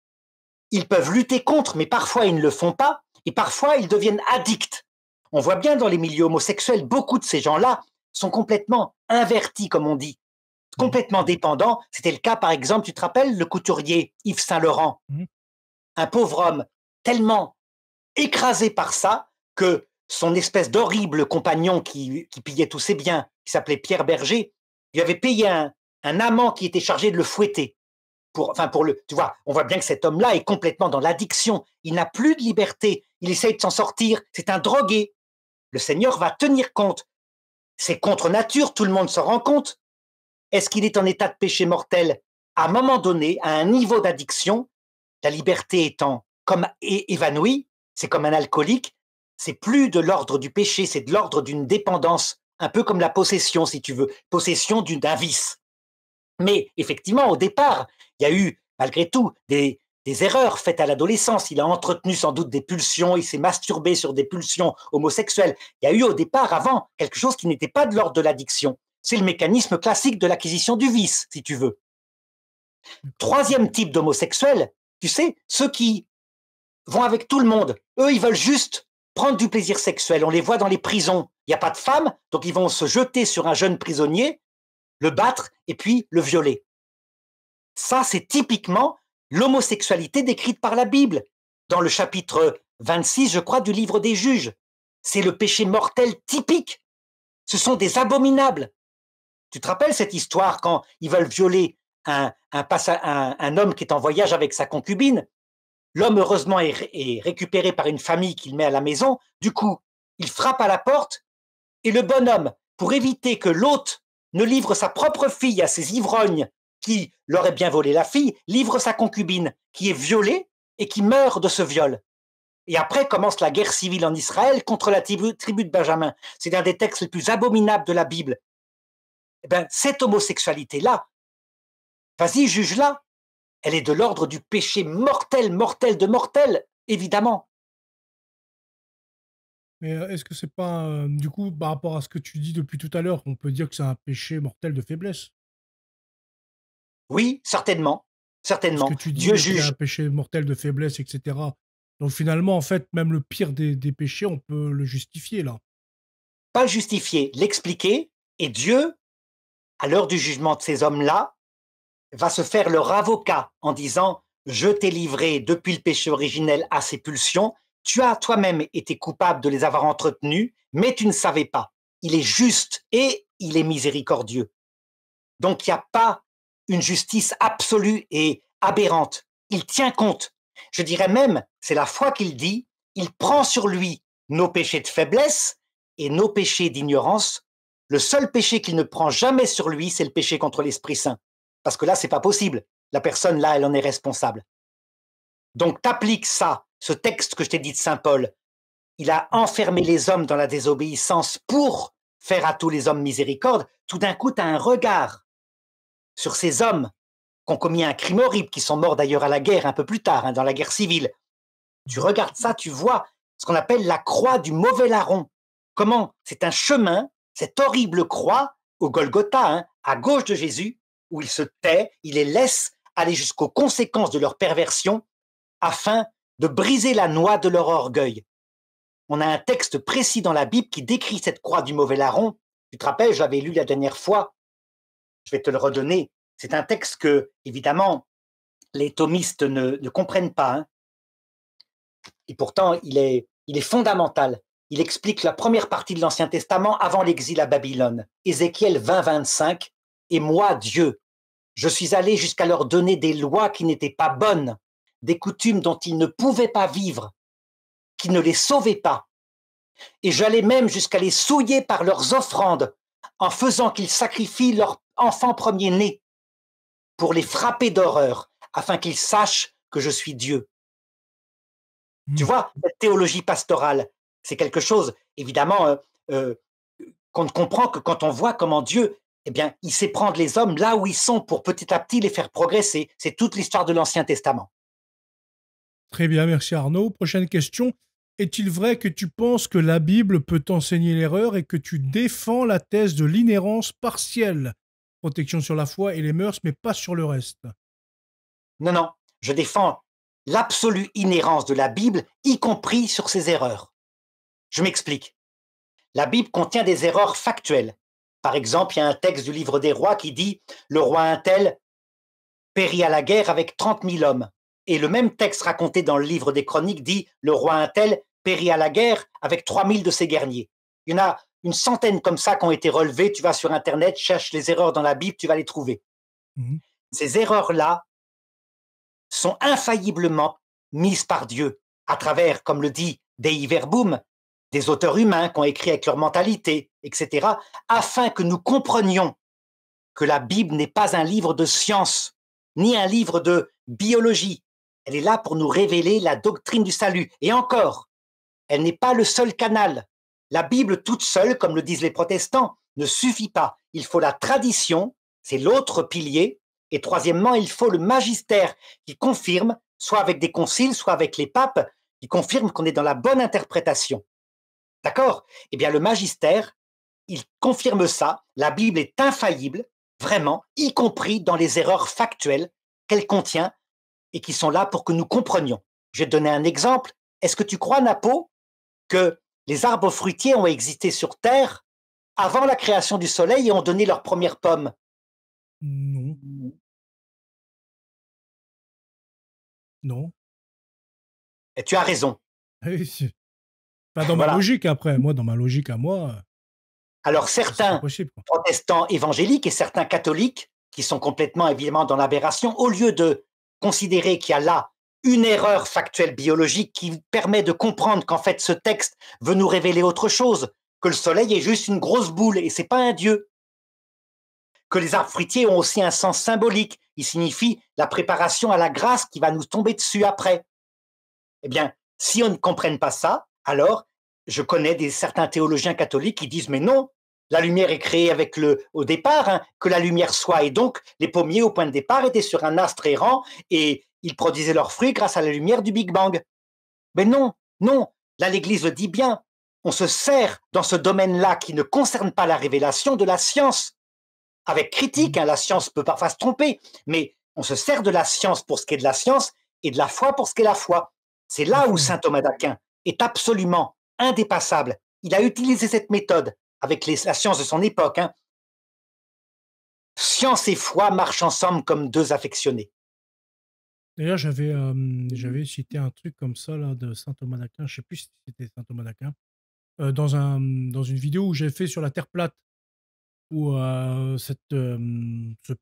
Ils peuvent lutter contre, mais parfois ils ne le font pas, et parfois ils deviennent addicts. On voit bien dans les milieux homosexuels, beaucoup de ces gens-là sont complètement invertis, comme on dit, complètement dépendants. C'était le cas, par exemple, tu te rappelles, le couturier Yves Saint-Laurent, un pauvre homme tellement écrasé par ça que son espèce d'horrible compagnon qui pillait tous ses biens, qui s'appelait Pierre Berger, lui avait payé un amant qui était chargé de le fouetter. Tu vois, on voit bien que cet homme-là est complètement dans l'addiction. Il n'a plus de liberté. Il essaye de s'en sortir. C'est un drogué. Le Seigneur va tenir compte. C'est contre nature, tout le monde s'en rend compte. Est-ce qu'il est en état de péché mortel? À un moment donné, à un niveau d'addiction, la liberté étant comme évanouie, c'est comme un alcoolique, c'est plus de l'ordre du péché, c'est de l'ordre d'une dépendance, un peu comme la possession, si tu veux, possession d'un vice. Mais effectivement, au départ, il y a eu, malgré tout, des des erreurs faites à l'adolescence. Il a entretenu sans doute des pulsions, il s'est masturbé sur des pulsions homosexuelles. Il y a eu au départ, avant, quelque chose qui n'était pas de l'ordre de l'addiction. C'est le mécanisme classique de l'acquisition du vice, si tu veux. Troisième type d'homosexuels, tu sais, ceux qui vont avec tout le monde. Eux, ils veulent juste prendre du plaisir sexuel. On les voit dans les prisons. Il n'y a pas de femmes, donc ils vont se jeter sur un jeune prisonnier, le battre et puis le violer. Ça, c'est typiquement l'homosexualité décrite par la Bible, dans le chapitre 26, je crois, du livre des Juges. C'est le péché mortel typique. Ce sont des abominables. Tu te rappelles cette histoire quand ils veulent violer un homme qui est en voyage avec sa concubine? L'homme, heureusement, est récupéré par une famille qu'il met à la maison. Du coup, il frappe à la porte et le bonhomme, pour éviter que l'hôte ne livre sa propre fille à ces ivrognes qui leur aient bien volé la fille, livre sa concubine qui est violée et qui meurt de ce viol. Et après commence la guerre civile en Israël contre la tribu de Benjamin. C'est l'un des textes les plus abominables de la Bible. Eh bien, cette homosexualité-là, vas-y, juge-la. Elle est de l'ordre du péché mortel, mortel de mortel, évidemment. Mais est-ce que c'est pas, du coup, par rapport à ce que tu dis depuis tout à l'heure, on peut dire que c'est un péché mortel de faiblesse? Oui, certainement, Ce que certainement. tu dis Dieu là, qu'il y a un juge. péché mortel de faiblesse, et cetera. Donc finalement, en fait, même le pire des péchés, on peut le justifier là. Pas le justifier, l'expliquer, et Dieu, à l'heure du jugement de ces hommes-là, va se faire leur avocat en disant « Je t'ai livré depuis le péché originel à ces pulsions, tu as toi-même été coupable de les avoir entretenues, mais tu ne savais pas. Il est juste et il est miséricordieux. » Donc il n'y a pas une justice absolue et aberrante. Il tient compte. Je dirais même, c'est la foi qu'il dit, il prend sur lui nos péchés de faiblesse et nos péchés d'ignorance. Le seul péché qu'il ne prend jamais sur lui, c'est le péché contre l'Esprit Saint. Parce que là, c'est pas possible. La personne, là, elle en est responsable. Donc, t'appliques ça, ce texte que je t'ai dit de Saint Paul. Il a enfermé les hommes dans la désobéissance pour faire à tous les hommes miséricorde. Tout d'un coup, tu as un regard sur ces hommes qui ont commis un crime horrible, qui sont morts d'ailleurs à la guerre un peu plus tard, dans la guerre civile. Tu regardes ça, tu vois ce qu'on appelle la croix du mauvais larron. Comment c'est un chemin, cette horrible croix au Golgotha, à gauche de Jésus, où il se tait, il les laisse aller jusqu'aux conséquences de leur perversion afin de briser la noix de leur orgueil. On a un texte précis dans la Bible qui décrit cette croix du mauvais larron. Tu te rappelles, je l'avais lu la dernière fois, je vais te le redonner. C'est un texte que, évidemment, les thomistes ne comprennent pas. Et pourtant, il est fondamental. Il explique la première partie de l'Ancien Testament avant l'exil à Babylone. Ézéchiel 20, 25. Et moi, Dieu, je suis allé jusqu'à leur donner des lois qui n'étaient pas bonnes, des coutumes dont ils ne pouvaient pas vivre, qui ne les sauvaient pas. Et j'allais même jusqu'à les souiller par leurs offrandes, en faisant qu'ils sacrifient leur enfant premier-né pour les frapper d'horreur, afin qu'ils sachent que je suis Dieu. Tu vois, cette théologie pastorale, c'est quelque chose, évidemment, qu'on ne comprend que quand on voit comment Dieu, eh bien, il sait prendre les hommes là où ils sont pour petit à petit les faire progresser. C'est toute l'histoire de l'Ancien Testament. Très bien, merci Arnaud. Prochaine question. Est-il vrai que tu penses que la Bible peut enseigner l'erreur et que tu défends la thèse de l'inhérence partielle? Protection sur la foi et les mœurs, mais pas sur le reste. Non, non, je défends l'absolue inhérence de la Bible, y compris sur ses erreurs. Je m'explique. La Bible contient des erreurs factuelles. Par exemple, il y a un texte du livre des rois qui dit « Le roi un tel périt à la guerre avec 30 000 hommes ». Et le même texte raconté dans le livre des chroniques dit « Le roi un tel périt à la guerre avec 3 000 de ses guerriers ». Il y en a une centaine comme ça qui ont été relevées. Tu vas sur Internet, cherche les erreurs dans la Bible, tu vas les trouver. Ces erreurs-là sont infailliblement mises par Dieu à travers, comme le dit Dei Verbum, des auteurs humains qui ont écrit avec leur mentalité, etc., afin que nous comprenions que la Bible n'est pas un livre de science, ni un livre de biologie. Elle est là pour nous révéler la doctrine du salut. Et encore, elle n'est pas le seul canal. La Bible toute seule, comme le disent les protestants, ne suffit pas. Il faut la tradition, c'est l'autre pilier. Et troisièmement, il faut le magistère qui confirme soit avec des conciles, soit avec les papes, qui confirment qu'on est dans la bonne interprétation. D'accord? Eh bien, le magistère, il confirme ça. La Bible est infaillible, vraiment, y compris dans les erreurs factuelles qu'elle contient et qui sont là pour que nous comprenions. Je vais te donner un exemple. Est-ce que tu crois, Napo, que les arbres fruitiers ont existé sur Terre avant la création du Soleil et ont donné leurs premières pommes? Non, non. Et tu as raison. Pas dans ma Voilà. logique après. Moi, dans ma logique à moi, Alors c'est pas certains possible, quoi. protestants évangéliques et certains catholiques, qui sont complètement évidemment dans l'aberration, au lieu de considérer qu'il y a là une erreur factuelle biologique qui permet de comprendre qu'en fait ce texte veut nous révéler autre chose, que le soleil est juste une grosse boule et c'est pas un dieu, que les arbres fruitiers ont aussi un sens symbolique, il signifie la préparation à la grâce qui va nous tomber dessus après. Eh bien, si on ne comprenne pas ça, alors je connais certains théologiens catholiques qui disent mais non, la lumière est créée avec au départ, hein, que la lumière soit. Et donc, les pommiers au point de départ étaient sur un astre errant et ils produisaient leurs fruits grâce à la lumière du Big Bang. Mais non, non, là l'Église le dit bien. On se sert dans ce domaine-là qui ne concerne pas la révélation de la science. Avec critique, Mhm. hein, la science peut parfois se tromper, mais on se sert de la science pour ce qui est de la science et de la foi pour ce qui est de la foi. C'est Tout à là où fait. saint Thomas d'Aquin est absolument indépassable. Il a utilisé cette méthode avec la science de son époque. Hein. Science et foi marchent ensemble comme deux affectionnés. D'ailleurs, j'avais cité un truc comme ça là, de saint Thomas d'Aquin. Je sais plus si c'était saint Thomas d'Aquin. Dans une vidéo où j'ai fait sur la Terre plate, où ce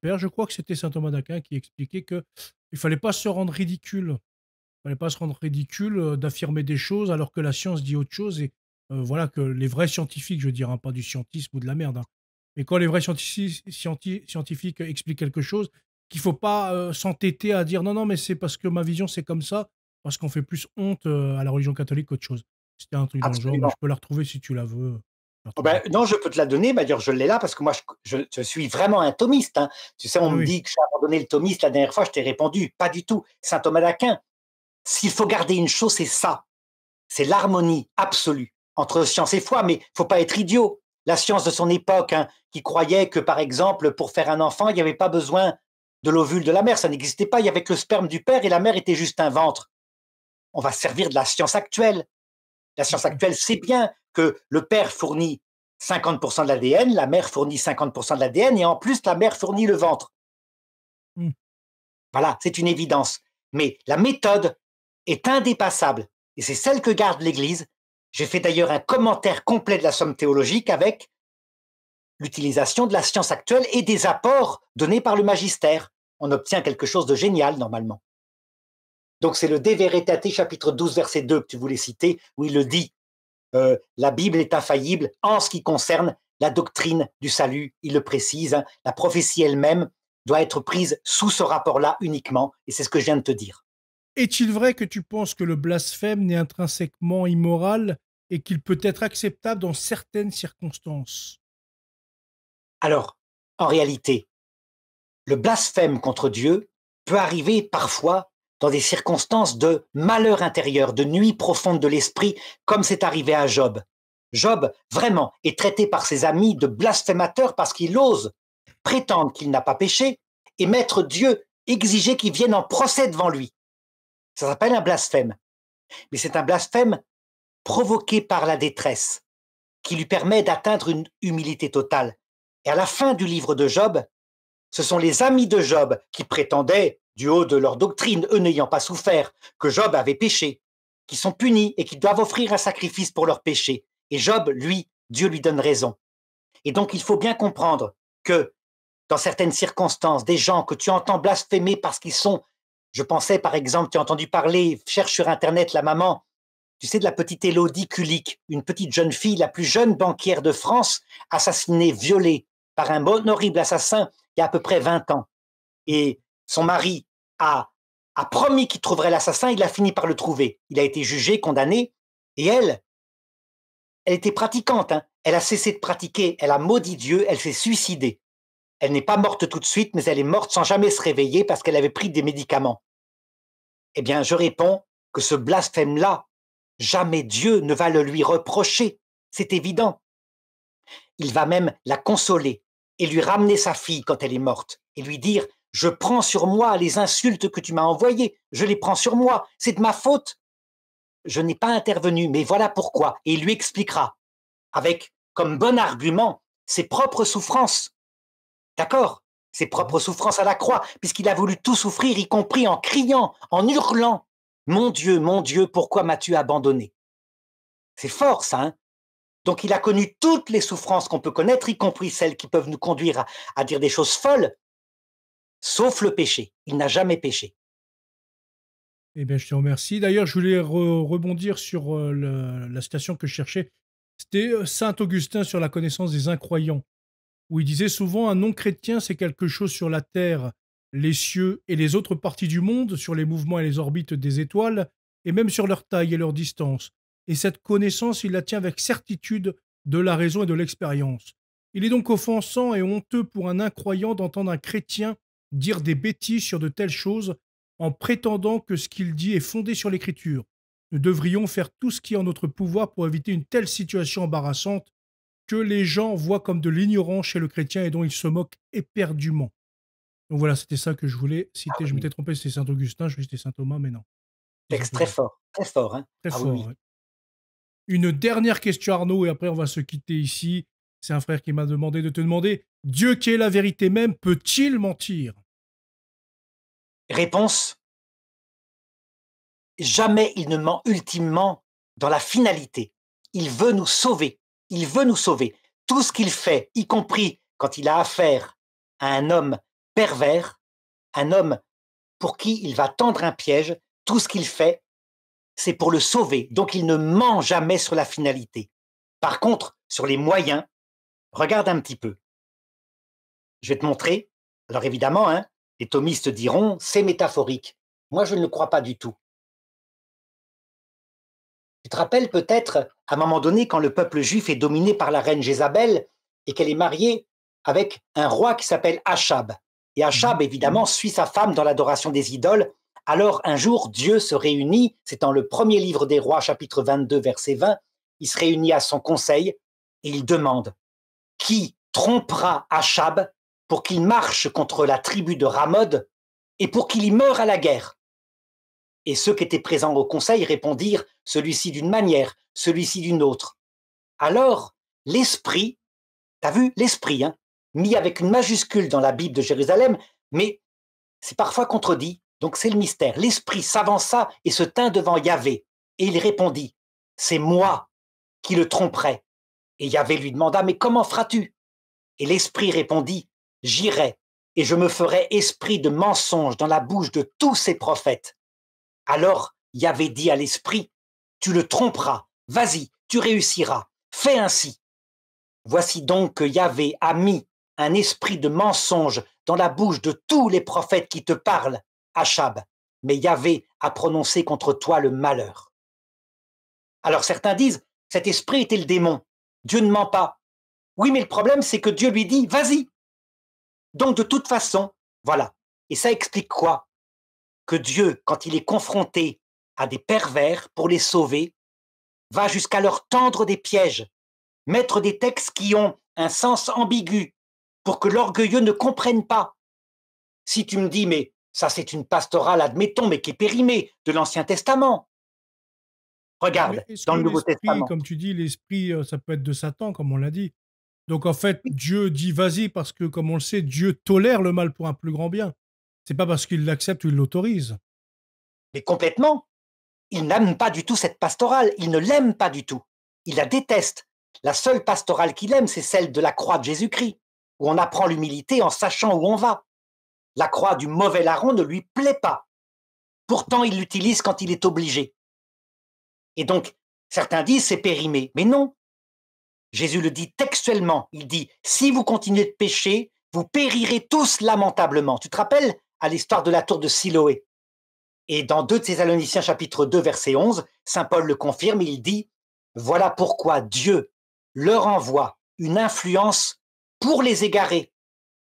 père, je crois que c'était saint Thomas d'Aquin, qui expliquait que il fallait pas se rendre ridicule. Il fallait pas se rendre ridicule d'affirmer des choses alors que la science dit autre chose. Et voilà que les vrais scientifiques, je veux dire, hein, pas du scientisme ou de la merde, hein, mais quand les vrais scientifiques expliquent quelque chose, qu'il faut pas s'entêter à dire non, non, mais c'est parce que ma vision c'est comme ça, parce qu'on fait plus honte à la religion catholique qu'autre chose. C'était un truc dans le genre, mais Absolument. je peux la retrouver si tu la veux. Je la Oh retrouverai. ben, non, je peux te la donner. D'ailleurs, je l'ai là parce que moi, je suis vraiment un thomiste. Hein. Tu sais, on Ah me oui. dit que j'ai abandonné le thomiste la dernière fois. Je t'ai répondu, pas du tout. Saint Thomas d'Aquin, s'il faut garder une chose, c'est ça. C'est l'harmonie absolue entre science et foi, mais il ne faut pas être idiot. La science de son époque, hein, qui croyait que, par exemple, pour faire un enfant, il n'y avait pas besoin de l'ovule de la mère, ça n'existait pas, il y avait que le sperme du père et la mère était juste un ventre. On va se servir de la science actuelle. La Tout à science fait. actuelle sait bien que le père fournit 50% de l'ADN, la mère fournit 50% de l'ADN et en plus, la mère fournit le ventre. Hmm. Voilà, c'est une évidence. Mais la méthode est indépassable et c'est celle que garde l'Église. J'ai fait d'ailleurs un commentaire complet de la somme théologique avec l'utilisation de la science actuelle et des apports donnés par le magistère. On obtient quelque chose de génial normalement. Donc c'est le De Veritate chapitre 12 verset 2 que tu voulais citer où il le dit. La Bible est infaillible en ce qui concerne la doctrine du salut, il le précise. Hein. La prophétie elle-même doit être prise sous ce rapport-là uniquement et c'est ce que je viens de te dire. Est-il vrai que tu penses que le blasphème n'est intrinsèquement immoral et qu'il peut être acceptable dans certaines circonstances? Alors, en réalité, le blasphème contre Dieu peut arriver parfois dans des circonstances de malheur intérieur, de nuit profonde de l'esprit, comme c'est arrivé à Job. Job, vraiment, est traité par ses amis de blasphémateur parce qu'il ose prétendre qu'il n'a pas péché et mettre Dieu, exiger qu'il vienne en procès devant lui. Ça s'appelle un blasphème. Mais c'est un blasphème provoqué par la détresse, qui lui permet d'atteindre une humilité totale. Et à la fin du livre de Job, ce sont les amis de Job qui prétendaient, du haut de leur doctrine, eux n'ayant pas souffert, que Job avait péché, qui sont punis et qui doivent offrir un sacrifice pour leur péché. Et Job, lui, Dieu lui donne raison. Et donc il faut bien comprendre que dans certaines circonstances, des gens que tu entends blasphémer parce qu'ils sont, je pensais par exemple, tu as entendu parler, cherche sur Internet la maman, tu sais, de la petite Élodie Kulik, une petite jeune fille, la plus jeune banquière de France, assassinée, violée par un horrible assassin il y a à peu près 20 ans. Et son mari a promis qu'il trouverait l'assassin, il a fini par le trouver. Il a été jugé, condamné, et elle était pratiquante, hein. Elle a cessé de pratiquer, elle a maudit Dieu, elle s'est suicidée. Elle n'est pas morte tout de suite, mais elle est morte sans jamais se réveiller parce qu'elle avait pris des médicaments. Eh bien, je réponds que ce blasphème-là, jamais Dieu ne va le lui reprocher, c'est évident. Il va même la consoler et lui ramener sa fille quand elle est morte et lui dire: je prends sur moi les insultes que tu m'as envoyées, je les prends sur moi, c'est de ma faute. Je n'ai pas intervenu, mais voilà pourquoi. Et il lui expliquera, avec comme bon argument ses propres souffrances. D'accord? Ses propres souffrances à la croix, puisqu'il a voulu tout souffrir, y compris en criant, en hurlant: mon Dieu, pourquoi m'as-tu abandonné? C'est fort, ça, hein? Donc il a connu toutes les souffrances qu'on peut connaître, y compris celles qui peuvent nous conduire à dire des choses folles, sauf le péché. Il n'a jamais péché. Eh bien, je te remercie. D'ailleurs, je voulais rebondir sur la citation que je cherchais. C'était Saint Augustin sur la connaissance des incroyants, où il disait souvent un non-chrétien, c'est quelque chose sur la terre, les cieux et les autres parties du monde, sur les mouvements et les orbites des étoiles, et même sur leur taille et leur distance. Et cette connaissance, il la tient avec certitude de la raison et de l'expérience. Il est donc offensant et honteux pour un incroyant d'entendre un chrétien dire des bêtises sur de telles choses en prétendant que ce qu'il dit est fondé sur l'écriture. Nous devrions faire tout ce qui est en notre pouvoir pour éviter une telle situation embarrassante que les gens voient comme de l'ignorance chez le chrétien et dont ils se moquent éperdument. Donc voilà, c'était ça que je voulais Ah citer. Je oui, m'étais trompé, c'était Saint-Augustin, je me c'était Saint-Thomas, mais non. Ils ont texte tout dit. très fort, hein? Très Ah oui, fort, oui. ouais. Une dernière question, Arnaud, et après on va se quitter ici. C'est un frère qui m'a demandé de te demander, Dieu qui est la vérité même, peut-il mentir? Réponse: jamais il ne ment ultimement dans la finalité. Il veut nous sauver. Il veut nous sauver. Tout ce qu'il fait, y compris quand il a affaire à un homme pervers, un homme pour qui il va tendre un piège, tout ce qu'il fait, c'est pour le sauver. Donc il ne ment jamais sur la finalité. Par contre, sur les moyens, regarde un petit peu. Je vais te montrer. Alors évidemment, hein, les thomistes diront, c'est métaphorique. Moi, je ne le crois pas du tout. Tu te rappelles peut-être, à un moment donné, quand le peuple juif est dominé par la reine Jézabel et qu'elle est mariée avec un roi qui s'appelle Achab. Et Mhm. Achab, évidemment, suit sa femme dans l'adoration des idoles. Alors, un jour, Dieu se réunit, c'est dans le premier livre des rois, chapitre 22, verset 20, il se réunit à son conseil et il demande: qui trompera Achab pour qu'il marche contre la tribu de Ramod et pour qu'il y meure à la guerre? Et ceux qui étaient présents au conseil répondirent, celui-ci d'une manière, celui-ci d'une autre. Alors, l'esprit, t'as vu, l'esprit, hein, mis avec une majuscule dans la Bible de Jérusalem, mais c'est parfois contredit, donc c'est le mystère. L'esprit s'avança et se tint devant Yahvé, et il répondit: c'est moi qui le tromperai. Et Yahvé lui demanda: mais comment feras-tu? Et l'esprit répondit: j'irai, et je me ferai esprit de mensonge dans la bouche de tous ces prophètes. Alors Yahvé dit à l'esprit: tu le tromperas, vas-y, tu réussiras, fais ainsi. Voici donc que Yahvé a mis un esprit de mensonge dans la bouche de tous les prophètes qui te parlent, Achab, mais Yahvé a prononcé contre toi le malheur. Alors certains disent, cet esprit était le démon, Dieu ne ment pas. Oui, mais le problème, c'est que Dieu lui dit, vas-y. Donc de toute façon, voilà. Et ça explique quoi? Que Dieu, quand il est confronté à des pervers pour les sauver, va jusqu'à leur tendre des pièges, mettre des textes qui ont un sens ambigu pour que l'orgueilleux ne comprenne pas. Si tu me dis, mais ça c'est une pastorale, admettons, mais qui est périmée de l'Ancien Testament. Mais Regarde, est-ce dans que le Nouveau l'esprit, Testament. comme tu dis, l'esprit, ça peut être de Satan, comme on l'a dit. Donc en fait, Dieu dit vas-y parce que, comme on le sait, Dieu tolère le mal pour un plus grand bien. C'est pas parce qu'il l'accepte ou il l'autorise. Mais complètement, il n'aime pas du tout cette pastorale, il ne l'aime pas du tout. Il la déteste. La seule pastorale qu'il aime, c'est celle de la croix de Jésus-Christ, où on apprend l'humilité en sachant où on va. La croix du mauvais larron ne lui plaît pas. Pourtant, il l'utilise quand il est obligé. Et donc, certains disent c'est périmé. Mais non, Jésus le dit textuellement. Il dit, si vous continuez de pécher, vous périrez tous lamentablement. Tu te rappelles à l'histoire de la tour de Siloé? Et dans 2 Thessaloniciens chapitre 2 verset 11, saint Paul le confirme, il dit, voilà pourquoi Dieu leur envoie une influence pour les égarer,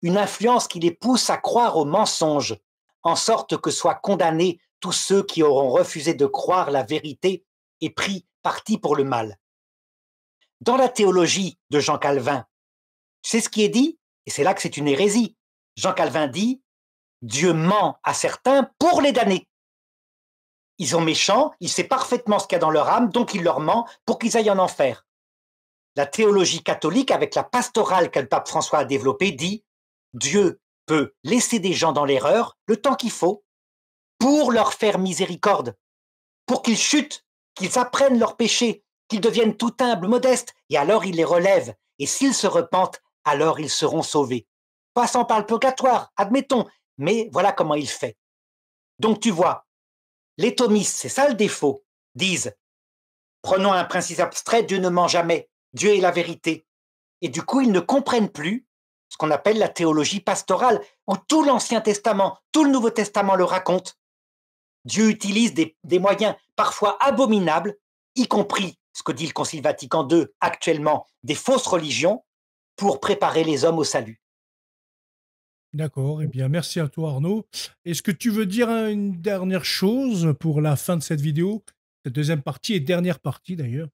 une influence qui les pousse à croire aux mensonges, en sorte que soient condamnés tous ceux qui auront refusé de croire la vérité et pris parti pour le mal. Dans la théologie de Jean Calvin, tu sais ce qui est dit? Et c'est là que c'est une hérésie. Jean Calvin dit « Dieu ment à certains pour les damner ». Ils sont méchants, il sait parfaitement ce qu'il y a dans leur âme, donc il leur ment pour qu'ils aillent en enfer. La théologie catholique, avec la pastorale que le pape François a développée, dit « Dieu peut laisser des gens dans l'erreur le temps qu'il faut pour leur faire miséricorde, pour qu'ils chutent, qu'ils apprennent leurs péchés, qu'ils deviennent tout humbles, modestes, et alors il les relève. Et s'ils se repentent, alors ils seront sauvés. Passant par le purgatoire, admettons, mais voilà comment il fait. Donc tu vois, les thomistes, c'est ça le défaut, disent « Prenons un principe abstrait, Dieu ne ment jamais, Dieu est la vérité ». Et du coup, ils ne comprennent plus ce qu'on appelle la théologie pastorale, où tout l'Ancien Testament, tout le Nouveau Testament le raconte. Dieu utilise des moyens parfois abominables, y compris ce que dit le Concile Vatican II actuellement, des fausses religions, pour préparer les hommes au salut. D'accord, eh bien merci à toi Arnaud. Est-ce que tu veux dire une dernière chose pour la fin de cette vidéo? Cette deuxième partie et dernière partie d'ailleurs.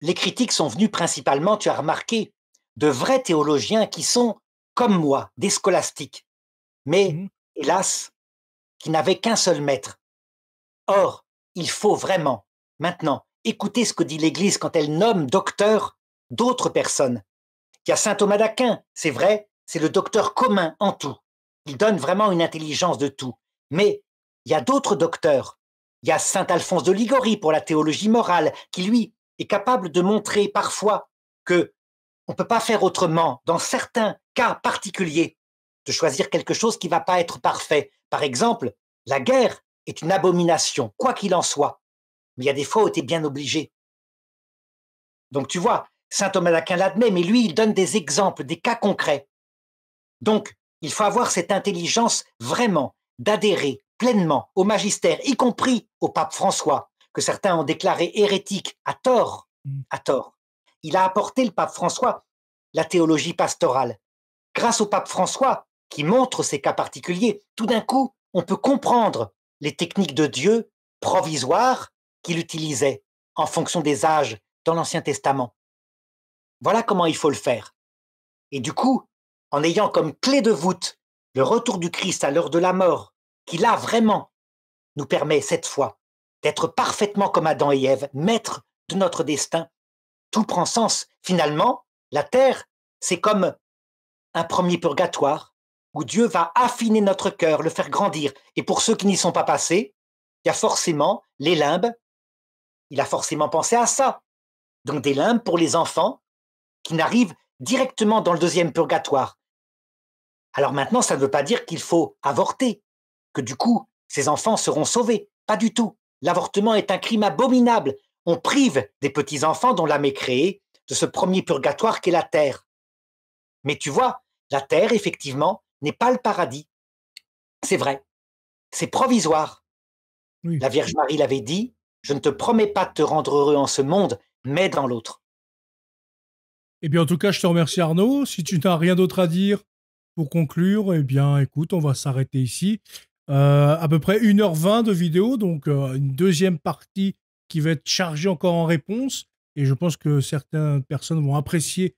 Les critiques sont venues principalement, tu as remarqué, de vrais théologiens qui sont, comme moi, des scolastiques, mais, Mhm. hélas, qui n'avaient qu'un seul maître. Or, il faut vraiment, maintenant, écouter ce que dit l'Église quand elle nomme docteur d'autres personnes. Il y a saint Thomas d'Aquin, c'est vrai, c'est le docteur commun en tout. Il donne vraiment une intelligence de tout. Mais il y a d'autres docteurs. Il y a saint Alphonse de Liguori pour la théologie morale, qui lui est capable de montrer parfois que on ne peut pas faire autrement, dans certains cas particuliers, de choisir quelque chose qui ne va pas être parfait. Par exemple, la guerre est une abomination, quoi qu'il en soit. Mais il y a des fois où tu es bien obligé. Donc tu vois, saint Thomas d'Aquin l'admet, mais lui, il donne des exemples, des cas concrets. Donc, il faut avoir cette intelligence vraiment d'adhérer pleinement au magistère, y compris au pape François, que certains ont déclaré hérétique à tort, Mm. à tort. Il a apporté, le pape François, la théologie pastorale. Grâce au pape François, qui montre ces cas particuliers, tout d'un coup, on peut comprendre les techniques de Dieu provisoires qu'il utilisait en fonction des âges dans l'Ancien Testament. Voilà comment il faut le faire. Et du coup, en ayant comme clé de voûte le retour du Christ à l'heure de la mort, qui là vraiment nous permet cette fois d'être parfaitement comme Adam et Ève, maîtres de notre destin, tout prend sens. Finalement, la terre, c'est comme un premier purgatoire où Dieu va affiner notre cœur, le faire grandir. Et pour ceux qui n'y sont pas passés, il y a forcément les limbes. Il a forcément pensé à ça. Donc des limbes pour les enfants qui n'arrivent directement dans le deuxième purgatoire. Alors maintenant, ça ne veut pas dire qu'il faut avorter, que du coup, ces enfants seront sauvés. Pas du tout. L'avortement est un crime abominable. On prive des petits-enfants dont l'âme est créée de ce premier purgatoire qu'est la terre. Mais tu vois, la terre, effectivement, n'est pas le paradis. C'est vrai. C'est provisoire. Oui. La Vierge Marie l'avait dit, je ne te promets pas de te rendre heureux en ce monde, mais dans l'autre. Eh bien en tout cas, je te remercie Arnaud. Si tu n'as rien d'autre à dire pour conclure, eh bien écoute, on va s'arrêter ici. À peu près 1h20 de vidéo, donc une deuxième partie qui va être chargée encore en réponse. Et je pense que certaines personnes vont apprécier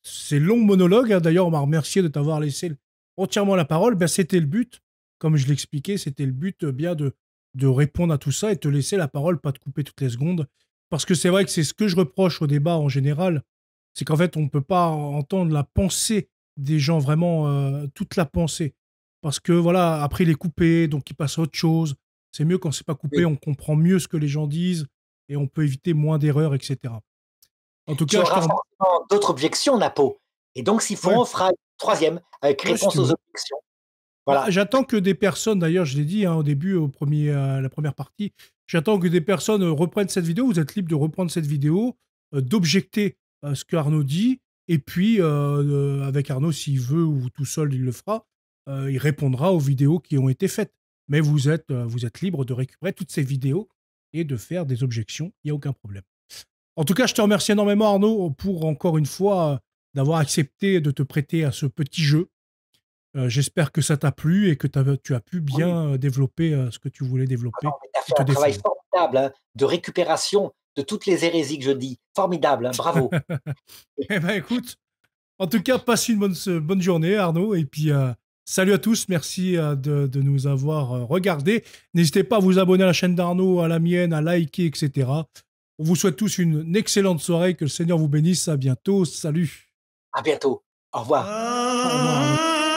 ces longs monologues, hein. D'ailleurs, on m'a remercié de t'avoir laissé entièrement la parole. Ben, c'était le but. Comme je l'expliquais, c'était le but bien de répondre à tout ça et de te laisser la parole, pas te couper toutes les secondes. Parce que c'est vrai que c'est ce que je reproche au débat en général, c'est qu'en fait, on ne peut pas entendre la pensée des gens, vraiment toute la pensée. Parce que voilà, après, il est coupé, donc il passe à autre chose. C'est mieux quand c'est pas coupé, Oui. on comprend mieux ce que les gens disent et on peut éviter moins d'erreurs, etc. En tout Tu cas, je te auras remercie. forcément d'autres objections, Napo. Et donc, s'il faut, Ouais, on fera une troisième avec ouais, si réponse tu aux veux. objections. Bah, Voilà. j'attends que des personnes, d'ailleurs, je l'ai dit hein, au début, la première partie, j'attends que des personnes reprennent cette vidéo. Vous êtes libre de reprendre cette vidéo, d'objecter ce que Arnaud dit, et puis avec Arnaud, s'il veut ou tout seul, il le fera. Il répondra aux vidéos qui ont été faites. Mais vous êtes libre de récupérer toutes ces vidéos et de faire des objections. Il n'y a aucun problème. En tout cas, je te remercie énormément, Arnaud, pour encore une fois d'avoir accepté de te prêter à ce petit jeu. J'espère que ça t'a plu et que tu as pu Oui. bien développer ce que tu voulais Ah développer non, mais tu as et fait te un travail défendre. formidable, hein, de récupération de toutes les hérésies que je dis. Formidable, hein, bravo. Eh ben écoute, en tout cas, passe une bonne journée, Arnaud. Et puis, salut à tous. Merci de nous avoir regardés. N'hésitez pas à vous abonner à la chaîne d'Arnaud, à la mienne, à liker, etc. On vous souhaite tous une excellente soirée. Que le Seigneur vous bénisse. À bientôt. Salut. À bientôt. Au revoir. Au revoir, Arnaud.